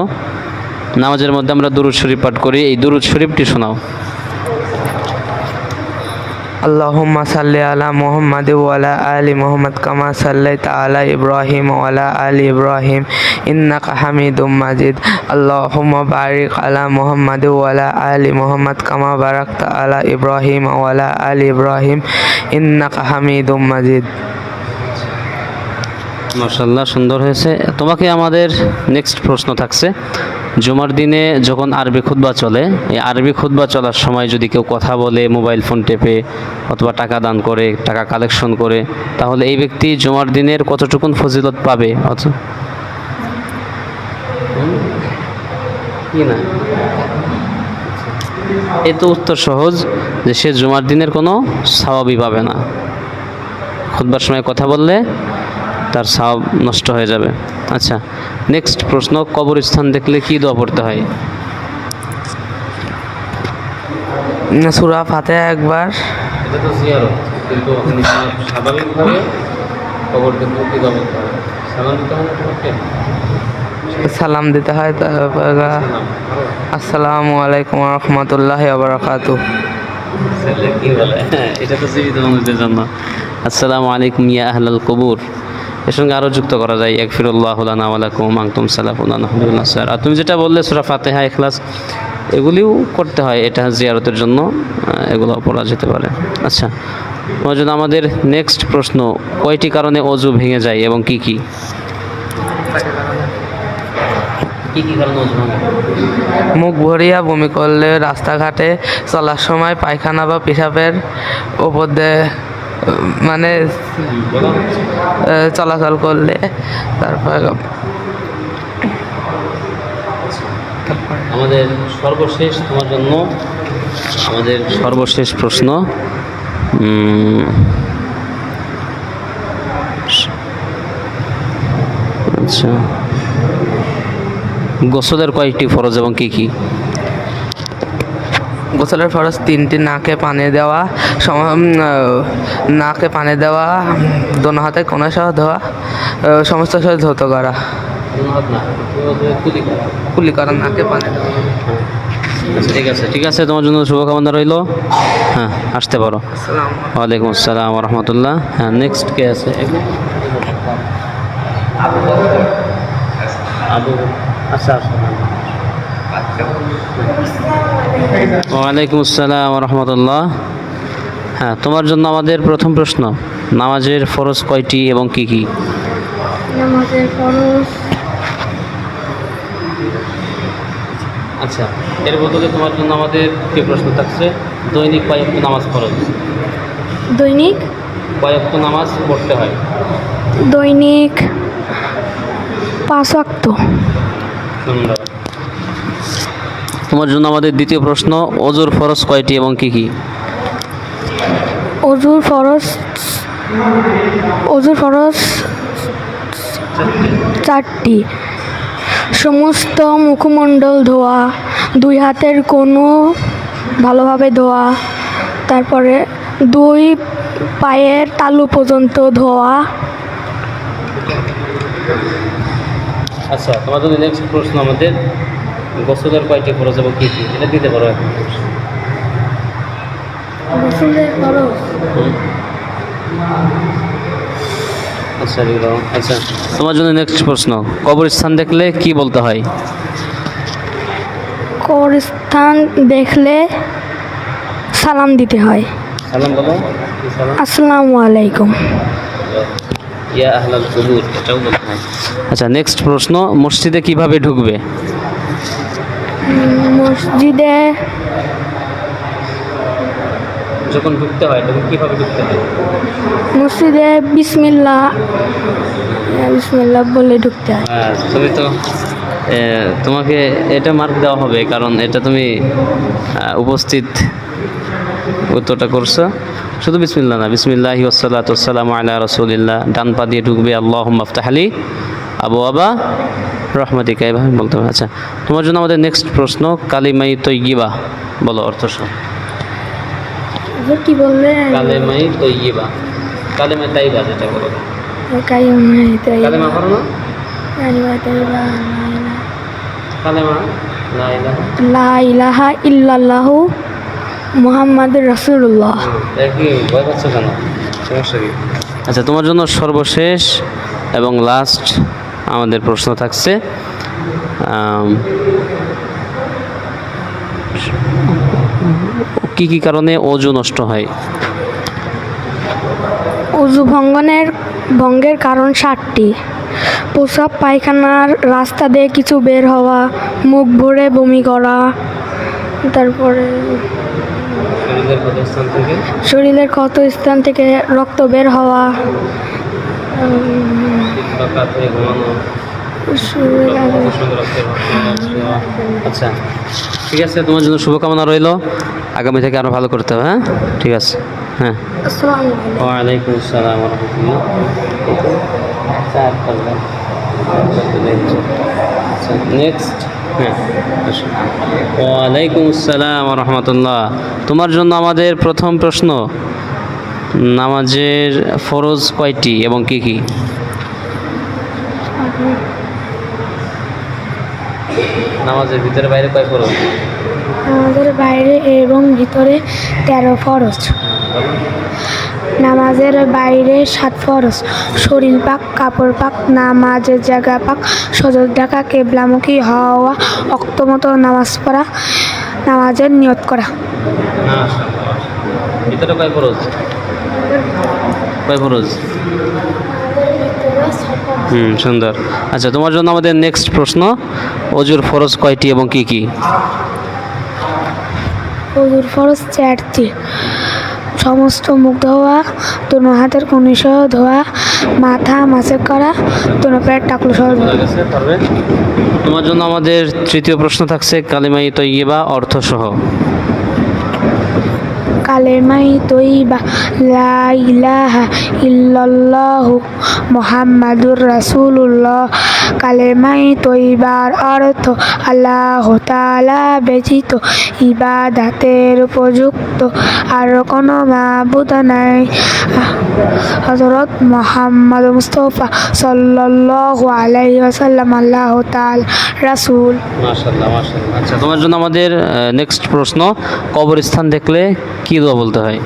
নামাজের মধ্যে আমরা দুরূদ শরীফ পাঠ করি, এই দুরূদ শরীফটি শোনাও। আল্লাহুম্মা সাল্লি আলা মুহাম্মাদ ওয়া আলা আলি মুহাম্মাদ কামা সাল্লাইতা আলা ইব্রাহিম ওয়া আলা আলি ইব্রাহিম ইন্নাকা হামিদুম মাজিদ। আল্লাহুম্মা বারিক আলা মুহাম্মাদ ওয়া আলা আলি মুহাম্মাদ কামা বারাকতা আলা ইব্রাহিম ওয়া আলা আলি ইব্রাহিম ইন্নাকা হামিদুম মাজিদ। মাশাআল্লাহ, সুন্দর হয়েছে। তোমাকে আমাদের নেক্সট প্রশ্ন থাকছে, জুমার দিনে যখন আরবি খুতবা চলে, এই আরবি খুতবা চলার সময় যদি কেউ কথা বলে, মোবাইল ফোন টেপে অথবা টাকা দান করে, টাকা কালেকশন করে, তাহলে এই ব্যক্তি জুমার দিনের কতটুকুন ফজিলত পাবে? কি না, এই তো উত্তর সহজ, যে সে জুমার দিনের কোনো সওয়াবই পাবে না। খুতবার সময় কথা বললে তার সওয়াব নষ্ট হয়ে যাবে। আচ্ছা, নেক্সট প্রশ্ন, কবরস্থান দেখলে কি দোয়া পড়তে হয়? সূরা ফাতিহা একবার। এটা তো জিয়ারত, কিন্তু স্বাভাবিকভাবে কবর দেখলে কি দোয়া পড়তে হয়? সালাম দিতে হয় তোমাকে? সালাম দিতে হয়, তারপর আসসালামু আলাইকুম ওয়া রাহমাতুল্লাহি ওয়া বারাকাতুহু। কি বলে? এটা তো জীবিত মানুষদের জন্য। আসসালামু আলাইকুম ইয়া আহলাল কবুর, এর সঙ্গে আরও যুক্ত করা যায় ইয়াগফিরুল্লাহু লানা ওয়া লাকুম আনতুম সালাফুন আলহামদুলিল্লাহ। আর তুমি যেটা বললে সূরা ফাতিহা, ইখলাস, এগুলিও করতে হয়, এটা জিয়ারতের জন্য, এগুলো পড়া যেতে পারে। আচ্ছা, তোমার জন্য আমাদের নেক্সট প্রশ্ন, কয়টি কারণে অজু ভেঙে যায় এবং কি কি? কি কি কারণে অজু ভাঙে? মুখ ভরিয়া বমি করলে, রাস্তাঘাটে চলার সময় পায়খানা বা পেশাবের ওপর দিয়ে মানে চলাচল করলে, তারপর আমাদের সর্বশেষ তোমার জন্য আমাদের সর্বশেষ প্রশ্ন, আচ্ছা, গোসলের কয়েকটি ফরজ এবং কি কি? গোসলের ফরজ তিনটি, নাকে পানি দেওয়া, নাকে পানি দেওয়া, দোনো হাতে কোনা সহ ধোয়া, সমস্ত সহ ধৌত করা, কুলি করা, নাকে পানি দেওয়া। আচ্ছা, ঠিক আছে, ঠিক আছে, তোমার জন্য শুভকামনা রইল। হ্যাঁ, আসতে পারো। ওয়ালাইকুম আসসালাম ওয়া রাহমাতুল্লাহ। হ্যাঁ, নেক্সট কে আছে? আবু, আচ্ছা, ওয়ালাইকুম আসসালাম ওয়া রাহমাতুল্লাহ। হ্যাঁ, তোমার জন্য আমাদের প্রথম প্রশ্ন, নামাজের ফরজ কয়টি এবং কি কি? নামাজের ফরজ আচ্ছা, এর বদলে তোমার জন্য আমাদের কি প্রশ্ন থাকছে, দৈনিক কয় ওয়াক্ত নামাজ ফরজ? দৈনিক কয় ওয়াক্ত নামাজ পড়তে হয়? দৈনিক 5 ওয়াক্ত। সুন্দর। তোমার জন্য আমাদের দ্বিতীয় প্রশ্ন, অজুর ফরজ কয়টি এবং কি কি? অজুর ফরজ 4টি। সমস্ত মুখমণ্ডল ধোয়া, 2 হাতের কোনো ভালোভাবে ধোয়া, তারপরে 2 পায়ের তালু পর্যন্ত ধোয়া। আচ্ছা, তোমার জন্য নেক্সট প্রশ্ন আমাদের, গোসলের কয়টি ফরজ এবং কি কি? এটা দিতে পারো এখন। গোসলের ফরজ আচ্ছা, আচ্ছা, তোমার জন্য নেক্সট প্রশ্ন, কবরস্থান দেখলে কি বলতে হয়? কবরস্থান দেখলে সালাম দিতে হয়। সালাম বলো। কি সালাম? আসসালামু আলাইকুম। ইয়া আহলাল কুবুর, এটাও বলতে হয়। আচ্ছা, নেক্সট প্রশ্ন, মসজিদে কিভাবে ঢুকবে? মসজিদে যখন ঢুকতে হয় তখন কিভাবে ঢুকতে হয়? মসজিদে বিসমিল্লাহ বিসমিল্লাহ বলে ঢুকতে হয়। হ্যাঁ, তুমি তো তোমাকে এটা মার্ক দেওয়া হবে, কারণ এটা তুমি উপস্থিত উত্তরটা করছো। শুধু বিসমিল্লাহ না, বিসমিল্লাহি ওয়াসসালাতু ওয়াসসালামু আলা রাসূলিল্লাহ, ডান পা দিয়ে ঢুকবে আল্লাহুম্মা আফতাহলি আবওয়াবা রহমাতিকা, এভাবে বলতে হবে। আচ্ছা, তোমার জন্য আমাদের নেক্সট প্রশ্ন, কালিমাই তৈয়িবা বলো অর্থ সহ। কি বললে? কালিমাই তৈয়িবা, কালিমা তাইবা যেটা বলো। কালিমা পড়ো না? কালিমা লা ইলাহা লা ইলাহা ইল্লাল্লাহু মুহাম্মাদুর রাসূলুল্লাহ। কি ভয় পাচ্ছ কেন? সমস্যা কি? আচ্ছা, তোমার জন্য সর্বশেষ এবং লাস্ট আমাদের প্রশ্ন থাকছে, কি কি কারণে অজু নষ্ট হয়? অজু ভঙ্গের কারণ 7টি। প্রস্রাব পায়খানার রাস্তা দিয়ে কিছু বের হওয়া, মুখ ভরে বমি করা, তারপরে শরীরের ক্ষত স্থান থেকে রক্ত বের হওয়া, আচ্ছা, ঠিক আছে, তোমার জন্য শুভকামনা রইল, আগামী থেকে আরো ভালো করতে হবে। হ্যাঁ, ঠিক আছে। হ্যাঁ, আসসালামু আলাইকুম। ওয়ালাইকুম আসসালাম ওয়া রাহমাতুল্লাহ। আচ্ছা, নেক্সট। হ্যাঁ, ওয়ালাইকুম আসসালাম ওয়া রাহমাতুল্লাহ। তোমার জন্য আমাদের প্রথম প্রশ্ন, নামাজের ফরজ কয়টি এবং কি কি? নামাজের ভিতরে বাইরে কয় ফরজ? নামাজের বাইরে এবং ভিতরে 13 ফরজ। নামাজের বাইরে 7 ফরজ, শরীর পাক, কাপড় পাক, নামাজের জায়গা পাক, সজল ঢাকা, কেবলামুখী হওয়া, অক্তমতো নামাজ পড়া, নামাজের নিয়ত করা। ভিতরে কয় ফরজ? কয় ফরজ? সুন্দর। আচ্ছা, তোমার জন্য আমাদের নেক্সট প্রশ্ন, অজুর ফরজ কয়টি এবং কি কি? অজুর ফরজ 4টি। সমস্ত মুখ ধোয়া, দোনো হাতের কনুই সহ ধোয়া, মাথা মাসেক করা, দোনো পায়ের টাকলু সহ ধোয়া। তোমার জন্য আমাদের তৃতীয় প্রশ্ন থাকছে, কালিমাই তৈয়িবা অর্থ সহ। কালেমাই তৈবা, লা ইলাহা ইল্লাল্লাহু মুহাম্মাদুর রাসূলুল্লাহ। কালেমাই তৈবার অর্থ আল্লাহ তাআলা ব্যতীত ইবাদতের উপযুক্ত আর কোনো মাবুদ নাই। হযরত মুহাম্মদ মুস্তাফা সাল্লাল্লাহু আলাইহি ওয়াসাল্লাম আল্লাহ তাআলা রাসূল। মাশাআল্লাহ, মাশাআল্লাহ। আচ্ছা, তোমার জন্য আমাদের নেক্সট প্রশ্ন, কবরস্থান দেখলে কি দোয়া বলতে হয়?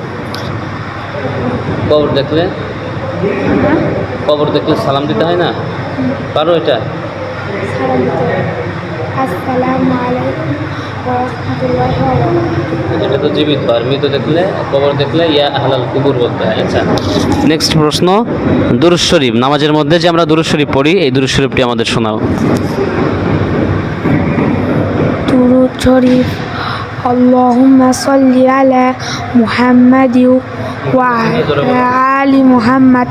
কবর দেখলে সালাম দিতে হয় না? পারো এটা? আসসালামু আলাইকুম ওয়া রাহমাতুল্লাহি ওয়া বারাকাতুহু। এটা তো জীবিত, আর মৃত দেখলে, কবর দেখলে ইয়া আহলাল কুবুর বলতে হয়। আচ্ছা, নেক্সট প্রশ্ন, দুরূদ শরীফ, নামাজের মধ্যে যে আমরা দুরূদ শরীফ পড়ি, এই দুরূদ শরীফটি আমাদের শোনাও। দুরূদ শরীফ, আল্লাহুম্মা সাল্লি আলা মুহাম্মাদি ওয়া আলা আলি মুহাম্মাদ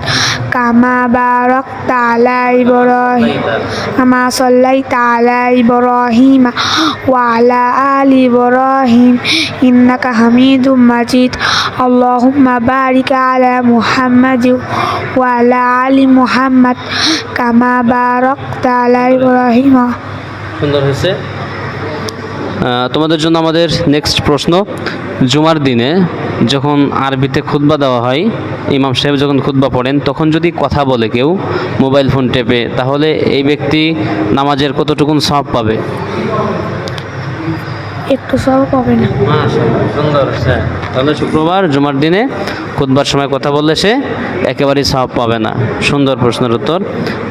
কামা বারাকতা আলা ইব্রাহিম কামা সাল্লাইতা আলা ইব্রাহিম ওয়া আলা আলি ইব্রাহিম ইন্নাকা হামিদুম মাজিদ। আল্লাহুম্মা বারিক আলা মুহাম্মাদি ওয়া আলা আলি মুহাম্মাদ কামা বারাকতা আলা ইব্রাহিম। সুন্দর হয়েছে। তোমাদের জন্য আমাদের নেক্সট প্রশ্ন, জুমার দিনে যখন আরবিতে খুতবা দেওয়া হয়, ইমাম সাহেব যখন খুতবা পড়েন, তখন যদি কথা বলে কেউ মোবাইল ফোন টেপে, তাহলে এই ব্যক্তি নামাজের কতটুকুন সওয়াব পাবে? একটু সওয়াব পাবে না। সুন্দর। তাহলে শুক্রবার জুমার দিনে খুতবার সময় কথা বললে সে একেবারেই সওয়াব পাবে না। সুন্দর প্রশ্নের উত্তর।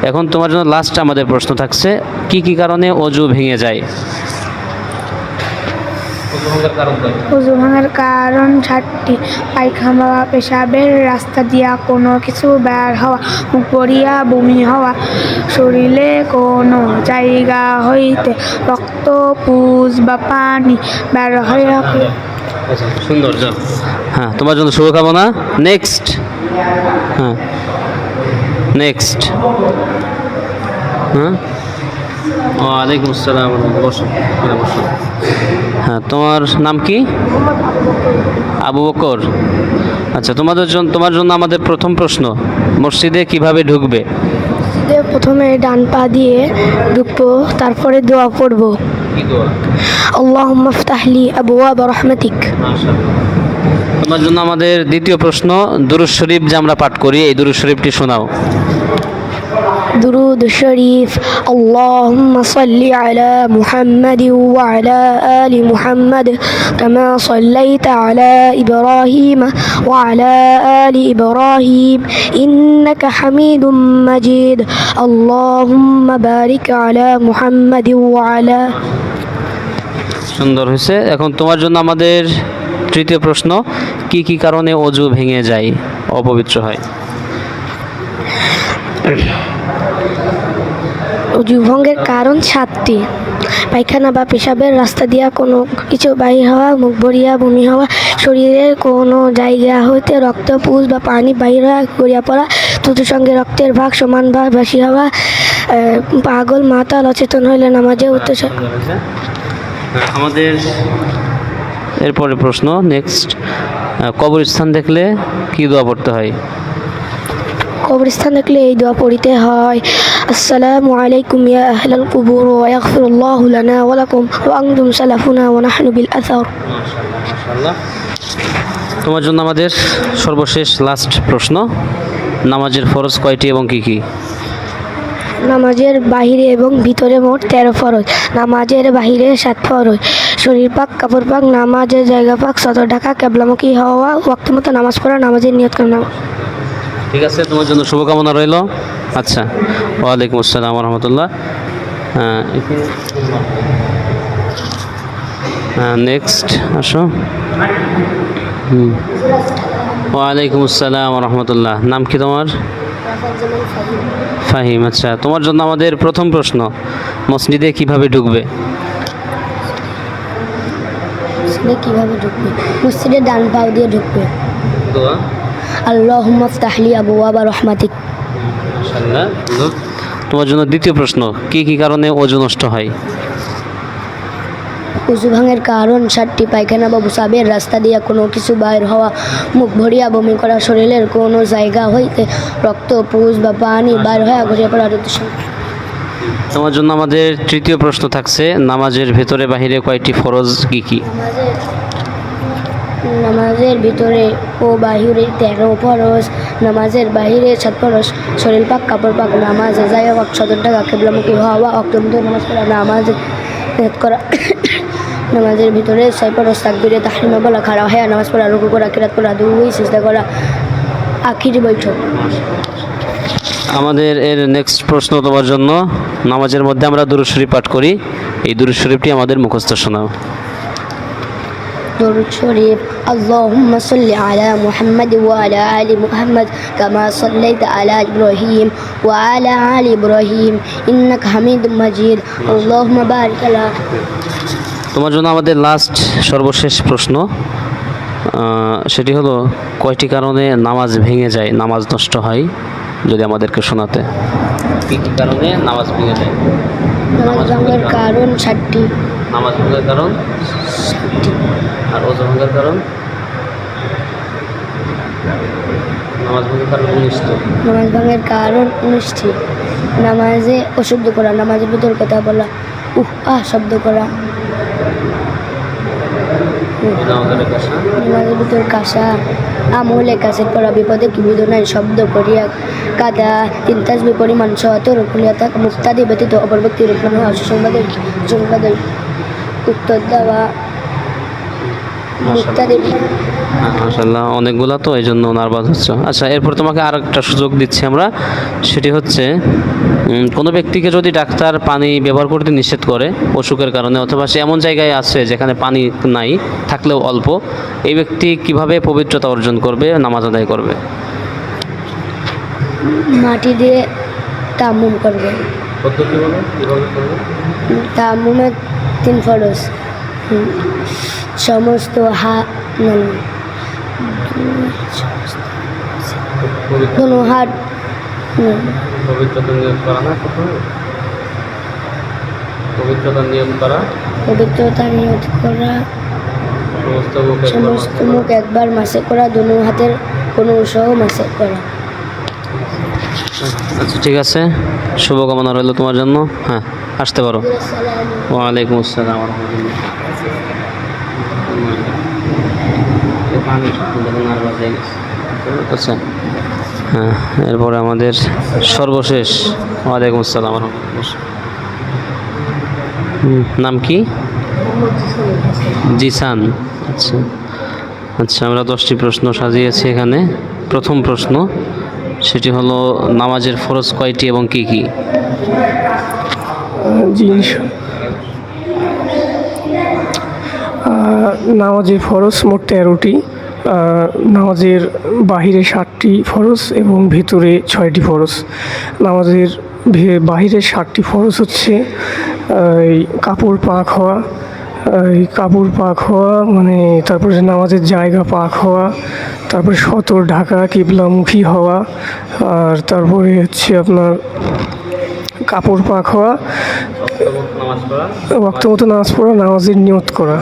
এখন তোমার জন্য লাস্ট আমাদের প্রশ্ন থাকছে, কি কি কারণে অজু ভেঙে যায়? ওযু ভাঙার কারণ কয়টি? ওযু ভাঙার কারণ 7টি। পায়খানা বা পেশাবের রাস্তা দিয়া কোনো কিছু বের হওয়া, মুখ পড়িয়া বমি হওয়া, শরীরে কোনো জায়গা হইতে রক্ত, পুজ বা পানি বের হইয়া। আচ্ছা, সুন্দর, যাও। হ্যাঁ, তোমার জন্য শুভকামনা। নেক্সট। হ্যাঁ, নেক্সট। হ্যাঁ, ওয়ালাইকুম আসসালাম। বসো, বসো। হ্যাঁ, তোমার নাম কি? আবু বকর। আচ্ছা, তোমার জন্য আমাদের প্রথম প্রশ্ন, মসজিদে কিভাবে ঢুকবে? প্রথমে ডান পা দিয়ে ঢুকবো, তারপরে দোয়া পড়বো। কি দোয়া? আল্লাহুম্মা ইফতাহলি আবওয়াব রাহমাতিক। তোমার জন্য আমাদের দ্বিতীয় প্রশ্ন, দুরূদ শরীফ যে আমরা পাঠ করি, এই দুরূদ শরীফটি শোনাও। درود الشريف اللهم صل على محمد وعلى آل محمد كما صليت على إبراهيم وعلى آل إبراهيم إنك حميد مجيد اللهم بارك على محمد وعلى। সুন্দর হয়েছে। এখন তোমার জন্য আমাদের তৃতীয় প্রশ্ন, কি কি কারণে অজু ভেঙে যায়, অপবিত্র হয়? অজু ভঙ্গের কারণ 7টি। পায়খানা বা পেশাবের রাস্তা দিয়া কোনো কিছু বাহির হওয়া, মুখ ভরিয়া বমি হওয়া, শরীরের কোনো জায়গা হইতে রক্ত, পুজ বা পানি বাহির হওয়া, গড়িয়া পড়া, তুতুর সঙ্গে রক্তের ভাগ সমান বা বেশি হওয়া, পাগল, মাতাল, অচেতন হইলে নামাজে উঠতে। আমাদের এরপরে প্রশ্ন, নেক্সট, কবরস্থান দেখলে কি দোয়া পড়তে হয়? কবরস্থান দেখলে এই দোয়া পড়িতে হয়, আসসালামু আলাইকুম ইয়া আহলাল কুবুর ওয়া ইয়াগফিরুল্লাহু লানা ওয়া লাকুম ওয়া আনতুম সালাফুনা ওয়া নাহনু বিল আসার। মাশাআল্লাহ। তোমার জন্য আমাদের সর্বশেষ লাস্ট প্রশ্ন, নামাজের ফরজ কয়টি এবং কি কি? নামাজের বাহিরে এবং ভিতরে মোট 13 ফরজ। নামাজের বাহিরে 7 ফরজ, শরীর পাক, কাপড় পাক, নামাজের জায়গা পাক, সতর ঢাকা, কেবলামুখী হওয়া, ওয়াক্ত মতো নামাজ পড়া, নামাজের নিয়ত করা। ঠিক আছে, তোমার জন্য শুভকামনা রইল। আচ্ছা, ওয়ালাইকুম আসসালাম রহমতুল্লাহ। নেক্সট আসো। ওয়ালাইকুম আসসালাম রহমতুল্লাহ। নাম কি তোমার? ফাহিম। আচ্ছা, তোমার জন্য আমাদের প্রথম প্রশ্ন, মসজিদে কিভাবে ঢুকবে? কিভাবে ঢুকবে? মসজিদের ডান পা দিয়ে ঢুকবে। দোয়া, আল্লাহুম্মা ইফতাহলি আবওয়াব রাহমাতিক। মাশাআল্লাহ। তোমার জন্য দ্বিতীয় প্রশ্ন, কি কি কারণে ওযু নষ্ট হয়? ওযু ভাঙের কারণ 7টি। পায়খানা বা পেশাবের রাস্তা দিয়া কোনো কিছু বাইর হওয়া, মুখ ভরিয়া বমি করা, শরীরের কোনো জায়গা হইতে রক্ত, পুজ বা পানি বাইর হয়ে গড়িয়ে পড়া। তোমার জন্য আমাদের তৃতীয় প্রশ্ন থাকছে, নামাজের ভেতরে বাহিরে কয়টি ফরজ, কি কি? নামাজের ভিতরে ও বাহিরে 13 ফরজ। নামাজের বাহিরে 7 ফরজ, শরীর পাক, কাপড় পাক, নামাজে জায়গা পাক, সতর ঢাকা, কিবলামুখী হওয়া, অক্তন্ত নামাজ পড়া, নামাজ নিয়ত করা। নামাজের ভিতরে 6 ফরজ, তাকবীরে তাহরিমা বলা, খাড়া হয়ে নামাজ পড়া, রুকু করা, কিরাত করা, দুই সিজদা করা, আখিরি বৈঠক। আমাদের এর নেক্সট প্রশ্ন তোমার জন্য, নামাজের মধ্যে আমরা দুরূদ শরীফ পাঠ করি, এই দুরূদ শরীফটি আমাদের মুখস্থ শোনাও। درود شريف اللهم صل على محمد وعلى آل محمد كما صليت على إبراهيم وعلى آل إبراهيم إنك حميد مجيد اللهم بارك على। তোমার জন্য আমাদের লাস্ট সর্বশেষ প্রশ্ন, সেটি হলো, কয়টি কারণে নামাজ ভেঙে যায়, নামাজ নষ্ট হয়, যদি আমাদেরকে শোনাতে। কি কি কারণে নামাজ ভেঙে যায়? নামাজ ভাঙার কারণ 7টি। নামাজ ভাঙার কারণ 7টি। আর ওযু ভাঙার কারণ? নামাজ ভাঙার কারণ 19টি। নামাজ ভাঙার কারণ 19টি। নামাজে অশুদ্ধ করা, নামাজের ভিতর কথা বলা, শব্দ করা, নামাজের ভিতর কাশা, আমলে কাছে পড়া, বিপদে কি বিদনায় শব্দ করিয়া কাদা, 3 তাসবিহ পরিমাণ সহত রকুলিয়া থাকা, মুক্তাদি ব্যতীত অপর ব্যক্তির উপর সংবাদের উত্তর দেওয়া, মুক্তাদি মাশাআল্লাহ, অনেকগুলা তো এই জন্য নার্ভাস হচ্ছে। আচ্ছা, এরপর তোমাকে আর একটা সুযোগ দিচ্ছি আমরা, সেটি হচ্ছে কোনো ব্যক্তিকে যদি ডাক্তার পানি ব্যবহার করতে নিষেধ করে অসুখের কারণে, অথবা সে এমন জায়গায় আছে যেখানে পানি নাই থাকলেও অল্প, এই ব্যক্তি কিভাবে পবিত্রতা অর্জন করবে, নামাজ আদায় করবে? মাটি দিয়ে তায়াম্মুম করবে। পদ্ধতি বলো কিভাবে করবে? তায়াম্মুমের 3 ফরজ। সমস্ত কোনো হাত পবিত্রতা নিয়ম করা না, পবিত্রতা নিয়ম করা, পবিত্রতা নিয়ত করা, সমস্ত মুখ একবার মাসে করা, দোনো হাতের কোনো সহ মাসে করা। আচ্ছা ঠিক আছে, শুভকামনা রইল তোমার জন্য। হ্যাঁ, আসতে পারো। ওয়ালাইকুম আসসালাম ওয়া রাহমাতুল্লাহ। আচ্ছা হ্যাঁ, এরপরে আমাদের সর্বশেষ। ওয়ালাইকুম আসসালাম ওয়া রাহমাতুল্লাহ। নাম কি? জিসান। আচ্ছা আচ্ছা, আমরা 10টি প্রশ্ন সাজিয়েছি এখানে। প্রথম প্রশ্ন, সেটি হলো নামাজের ফরজ কয়টি এবং কি কি? জি, নামাজের ফরজ মোট 13টি। নামাজের বাহিরে 7টি ফরজ এবং ভেতরে 6টি ফরজ। নামাজের বাহিরে 7টি ফরজ হচ্ছে এই কাপড় পাক হওয়া, এই কাপড় পাক হওয়া মানে তারপরে নামাজের জায়গা পাক হওয়া, তারপরে সতর ঢাকা, কিবলামুখী হওয়া, আর তারপরে হচ্ছে আপনার কাপড় পাক হওয়া, ওয়াক্ত মতো নামাজ পড়া, নামাজের নিয়ত করা।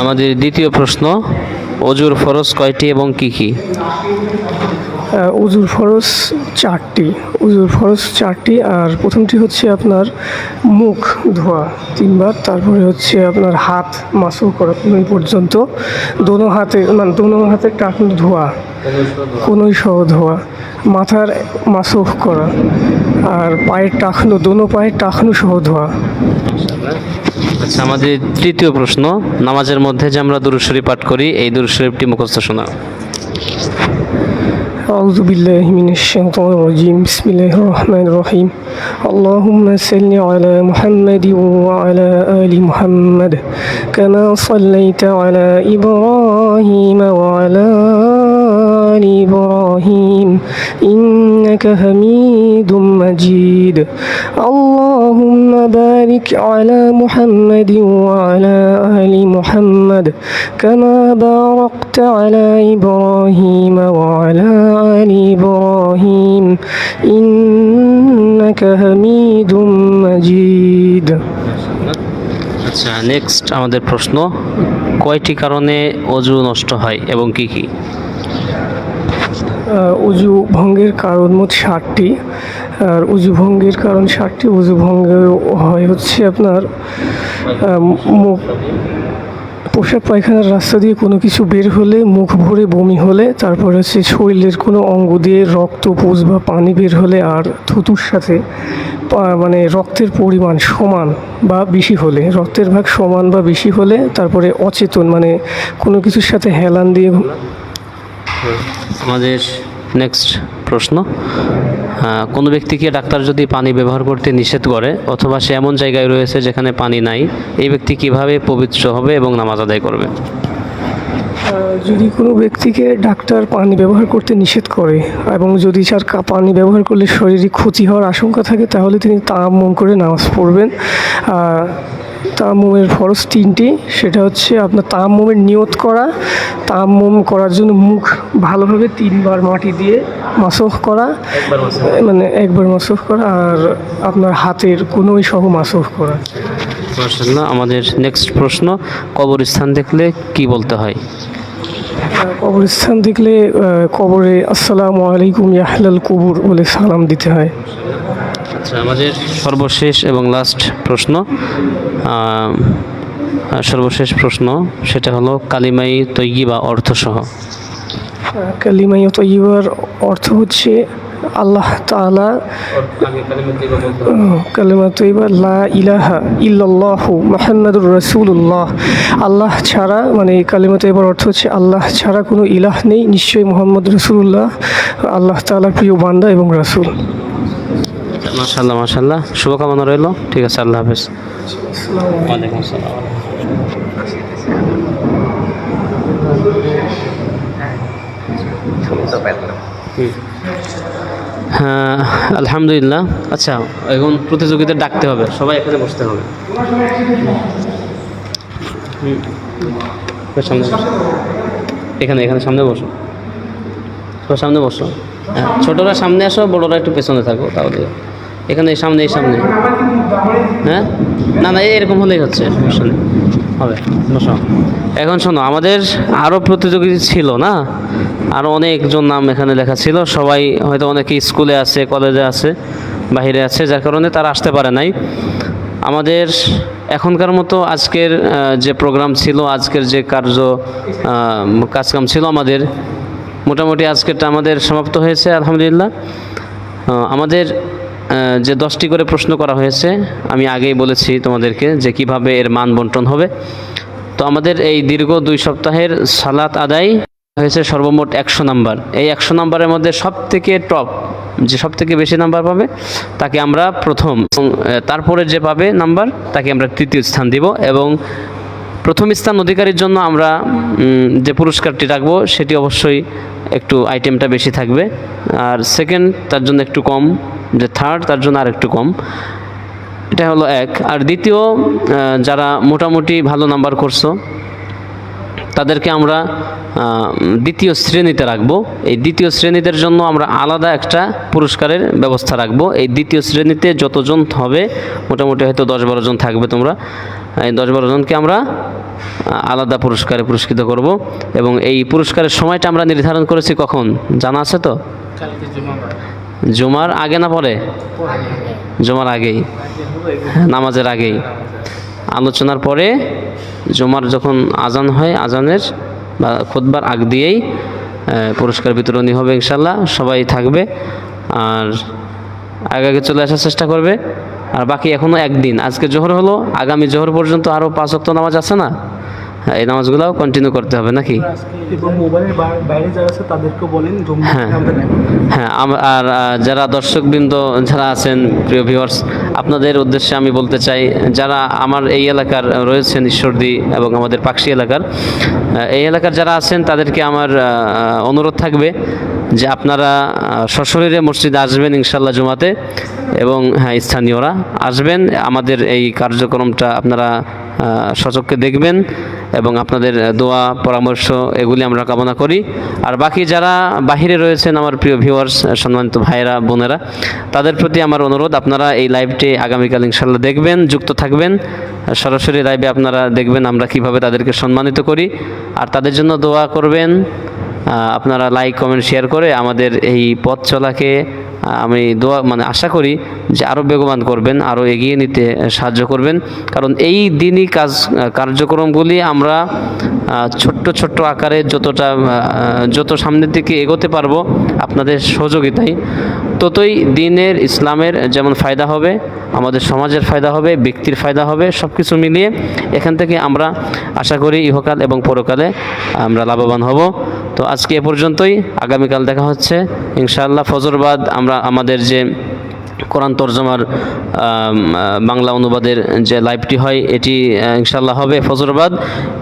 আমাদের দ্বিতীয় প্রশ্ন, অজুর ফরজ কয়টি এবং কি কি? উজুর ফরজ 4টি। উজুর ফরজ 4টি, আর প্রথমটি হচ্ছে আপনার মুখ ধোয়া 3 বার, তারপরে হচ্ছে আপনার হাত মাসু করা কোনোই পর্যন্ত, দোনো হাতের টাকনু ধোয়া, কোনোই সহ ধোয়া, মাথার মাসুহ করা, আর পায়ের টাকনু, দোনো পায়ের টাকনু সহ ধোয়া। আচ্ছা, আমাদের তৃতীয় প্রশ্ন, নামাজের মধ্যে যে আমরা দুরূদ শরীফ পাঠ করি, এই দুরূদ শরীফটি মুখস্থ শোনাও। أعوذ بالله من الشيطان الرجيم بسم الله الرحمن الرحيم اللهم صل على محمد وعلى آل محمد كما صليت على إبراهيم وعلى آل إبراهيم إنك حميد مجيد اللهم بارك على محمد وعلى آل محمد كما باركت على إبراهيم وعلى آل إبراهيم إنك حميد مجيد। আচ্ছা, নেক্সট আমাদের প্রশ্ন, কয়টি কারণে অজু নষ্ট হয় এবং কি কি? উজু ভঙ্গের কারণ মোট 7টি, আর উজু ভঙ্গের কারণ 7টি। উজু ভঙ্গ হয় হচ্ছে আপনার মুখ, পোশাক পায়খানার রাস্তা দিয়ে কোনো কিছু বের হলে, মুখ ভরে বমি হলে, তারপর হচ্ছে শরীরের কোনো অঙ্গ দিয়ে রক্ত, পুজ বা পানি বের হলে, আর থুতুর সাথে মানে রক্তের পরিমাণ সমান বা বেশি হলে, রক্তের ভাগ সমান বা বেশি হলে, তারপরে অচেতন মানে কোনো কিছুর সাথে হেলান দিয়ে। আমাদের নেক্সট প্রশ্ন, কোনো ব্যক্তিকে ডাক্তার যদি পানি ব্যবহার করতে নিষেধ করে, অথবা সে এমন জায়গায় রয়েছে যেখানে পানি নাই, এই ব্যক্তি কিভাবে পবিত্র হবে এবং নামাজ আদায় করবে? যদি কোনো ব্যক্তিকে ডাক্তার পানি ব্যবহার করতে নিষেধ করে এবং যদি তার পানি ব্যবহার করলে শারীরিক ক্ষতি হওয়ার আশঙ্কা থাকে, তাহলে তিনি তায়াম্মুম করে নামাজ পড়বেন। তায়াম্মুমের ফরজ 3টি, সেটা হচ্ছে আপনার তায়াম্মুমের নিয়ত করা, তায়াম্মুম করার জন্য মুখ ভালোভাবে 3 বার মাটি দিয়ে মাসহ করা, মানে একবার মাসহ করা, আর আপনার হাতের কোনোই সহ মাসহ করা। মাশাআল্লাহ। আমাদের নেক্সট প্রশ্ন, কবরস্থান দেখলে কি বলতে হয়? কবরস্থান দেখলে কবরে আসসালামু আলাইকুম ইয়া আহলাল কুবুর বলে সালাম দিতে হয়। আচ্ছা, আমাদের সর্বশেষ এবং লাস্ট প্রশ্ন, সেটা হলো কালিমাই তৈয়িবা অর্থসহ। কালিমাই তৈয়িবার অর্থ হচ্ছে আল্লাহ তাআলা কালিমা তৈবা লা ইলাহা ইল্লাল্লাহু মুহাম্মাদুর রাসূলুল্লাহ, আল্লাহ ছাড়া মানে এই কালিমা তৈবার অর্থ হচ্ছে আল্লাহ ছাড়া কোনো ইলাহ নেই, নিশ্চয়ই মুহাম্মদ রাসূলুল্লাহ আল্লাহ তাআলার প্রিয় বান্দা এবং রাসূল। মাশাআল্লাহ মাশাআল্লাহ, শুভকামনা রইল। ঠিক আছে, আল্লাহ হাফেজ। ওয়ালাইকুম আসসালাম। হ্যাঁ আলহামদুলিল্লাহ। আচ্ছা, এখন প্রতিযোগিতা ডাকতে হবে, সবাই এখানে বসতে হবে। সামনে বসো। এখানে এখানে সামনে বসো, সবাই সামনে বসো। হ্যাঁ, ছোটরা সামনে আসো, বড়রা একটু পেছনে থাকো, তাহলে এখানে সামনে এই সামনে। হ্যাঁ, না না, এরকম হলেই হচ্ছে, সমস্যা নেই, হবে, বসো। এখন শোনো, আমাদের আরও প্রতিযোগী ছিল না, আরও অনেকজন নাম এখানে লেখা ছিল। সবাই হয়তো অনেকে স্কুলে আছে, কলেজে আছে, বাইরে আছে, যার কারণে তারা আসতে পারে নাই। আমাদের এখনকার মতো আজকের যে প্রোগ্রাম ছিল, আজকের যে কাজকাম ছিল আমাদের, মোটামুটি আজকেরটা আমাদের সমাপ্ত হয়েছে আলহামদুলিল্লাহ। আমাদের যে 10টি করে প্রশ্ন করা হয়েছে, আমি আগেই বলেছি তোমাদেরকে যে কিভাবে এর মান বন্টন হবে। তো আমাদের এই দীর্ঘ 2 সপ্তাহের সালাত আদায় হয়েছে সর্বমোট 100 নাম্বার। এই 100 নাম্বারের মধ্যে সবথেকে টপ, যে সবথেকে বেশি নাম্বার পাবে তাকে আমরা প্রথম, তারপরে যে পাবে নাম্বার তাকে আমরা তৃতীয় স্থান দিব। এবং প্রথম স্থান অধিকারীর জন্য আমরা যে পুরস্কারটি রাখবো সেটি অবশ্যই একটু আইটেমটা বেশি থাকবে, আর সেকেন্ড তার জন্য একটু কম, যে থার্ড তার জন্য আর একটু কম। এটা হলো এক। আর দ্বিতীয়, যারা মোটামুটি ভালো নাম্বার করছো তাদেরকে আমরা দ্বিতীয় শ্রেণীতে রাখবো। এই দ্বিতীয় শ্রেণীদের জন্য আমরা আলাদা একটা পুরস্কারের ব্যবস্থা রাখবো। এই দ্বিতীয় শ্রেণীতে যতজন হবে, মোটামুটি হয়তো 10-12 জন থাকবে, তোমরা এই 10-12 জনকে আমরা আলাদা পুরস্কারে পুরস্কৃত করব। এবং এই পুরস্কারের সময়টা আমরা নির্ধারণ করেছি কখন, জানা আছে তো? জুমার আগে না পরে? জুমার আগেই, নামাজের আগেই, আলোচনার পরে, জুমার যখন আজান হয়, আজানের বা খুতবার আগ দিয়েই পুরস্কার বিতরণী হবে ইনশাল্লাহ। সবাই থাকবে আর আগে চলে আসার চেষ্টা করবে। আর বাকি এখনও একদিন, আজকে জোহর হলো, আগামী জোহর পর্যন্ত আরও 5 ওয়াক্ত নামাজ আছে না, এই নামাজগুলোও কন্টিনিউ করতে হবে নাকি? হ্যাঁ হ্যাঁ। আর যারা দর্শকবৃন্দ যারা আছেন, প্রিয় ভিউয়ার্স, আপনাদের উদ্দেশ্যে আমি বলতে চাই, যারা আমার এই এলাকার রয়েছেন, ঈশ্বরদী এবং আমাদের পাকশি এলাকার, এই এলাকার যারা আছেন তাদেরকে আমার অনুরোধ থাকবে যে আপনারা সশরীরে মসজিদে আসবেন ইনশাল্লাহ জুমাতে, এবং হ্যাঁ, স্থানীয়রা আসবেন, আমাদের এই কার্যক্রমটা আপনারা সচক্ষে দেখবেন এবং আপনাদের দোয়া পরামর্শ এগুলি আমরা কামনা করি। আর বাকি যারা বাহিরে রয়েছেন, আমার প্রিয় ভিউয়ার্স, সম্মানিত ভাইয়েরা বোনেরা, তাদের প্রতি আমার অনুরোধ, আপনারা এই লাইভটি আগামীকাল ইনশাল্লাহ দেখবেন, যুক্ত থাকবেন। সরাসরি লাইভে আপনারা দেখবেন আমরা কিভাবে তাদেরকে সম্মানিত করি, আর তাদের জন্য দোয়া করবেন। আপনারা লাইক, কমেন্ট, শেয়ার করে আমাদের এই পথ চলাকে আমি আশা করি যে আরও বেগবান করবেন, আরও এগিয়ে নিতে সাহায্য করবেন। কারণ এই দিনই কার্যক্রমগুলি আমরা ছোট্ট ছোট্ট আকারে যত সামনের দিকে এগোতে পারবো আপনাদের সহযোগিতায়, ততই দিনের, ইসলামের যেমন ফায়দা হবে, আমাদের সমাজের ফায়দা হবে, ব্যক্তির ফায়দা হবে, সব কিছু মিলিয়ে এখান থেকে আমরা আশা করি ইহকাল এবং পরকালে আমরা লাভবান হব। তো আজকে এ পর্যন্তই, আগামীকাল দেখা হচ্ছে ইনশাআল্লাহ। ফজরবাদ আমরা আমাদের যে কোরআন তরজমার বাংলা অনুবাদের যে লাইভটি হয় এটি ইনশাআল্লাহ হবে ফজরবাদ,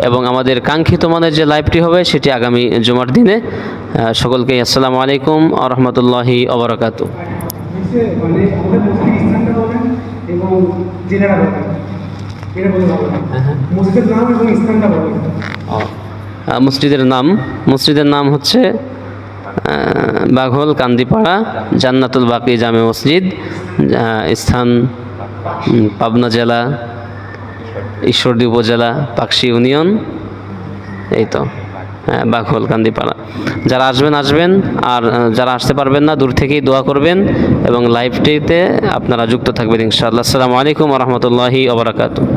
এবং আমাদের কাঙ্ক্ষিত মানের যে লাইভটি হবে সেটি আগামী জুমার দিনে। সকলকে আসসালামু আলাইকুম ওয়া রাহমাতুল্লাহি ওয়া বারাকাতুহু। মসজিদের নাম হচ্ছে বাঘল কান্দিপাড়া জান্নাতুল বাকি জামে মসজিদ, স্থান পাবনা জেলা, ঈশ্বরদী উপজেলা, পাকশি ইউনিয়ন, এই তো বাঘল কান্দিপাড়া। যারা আসবেন, আর যারা আসতে পারবেন না দূর থেকেই দোয়া করবেন এবং লাইভটিতে আপনারা যুক্ত থাকবেন ইনশাআল্লাহ। আসসালামু আলাইকুম ওয়া রাহমাতুল্লাহি ওয়া বারাকাতুহু।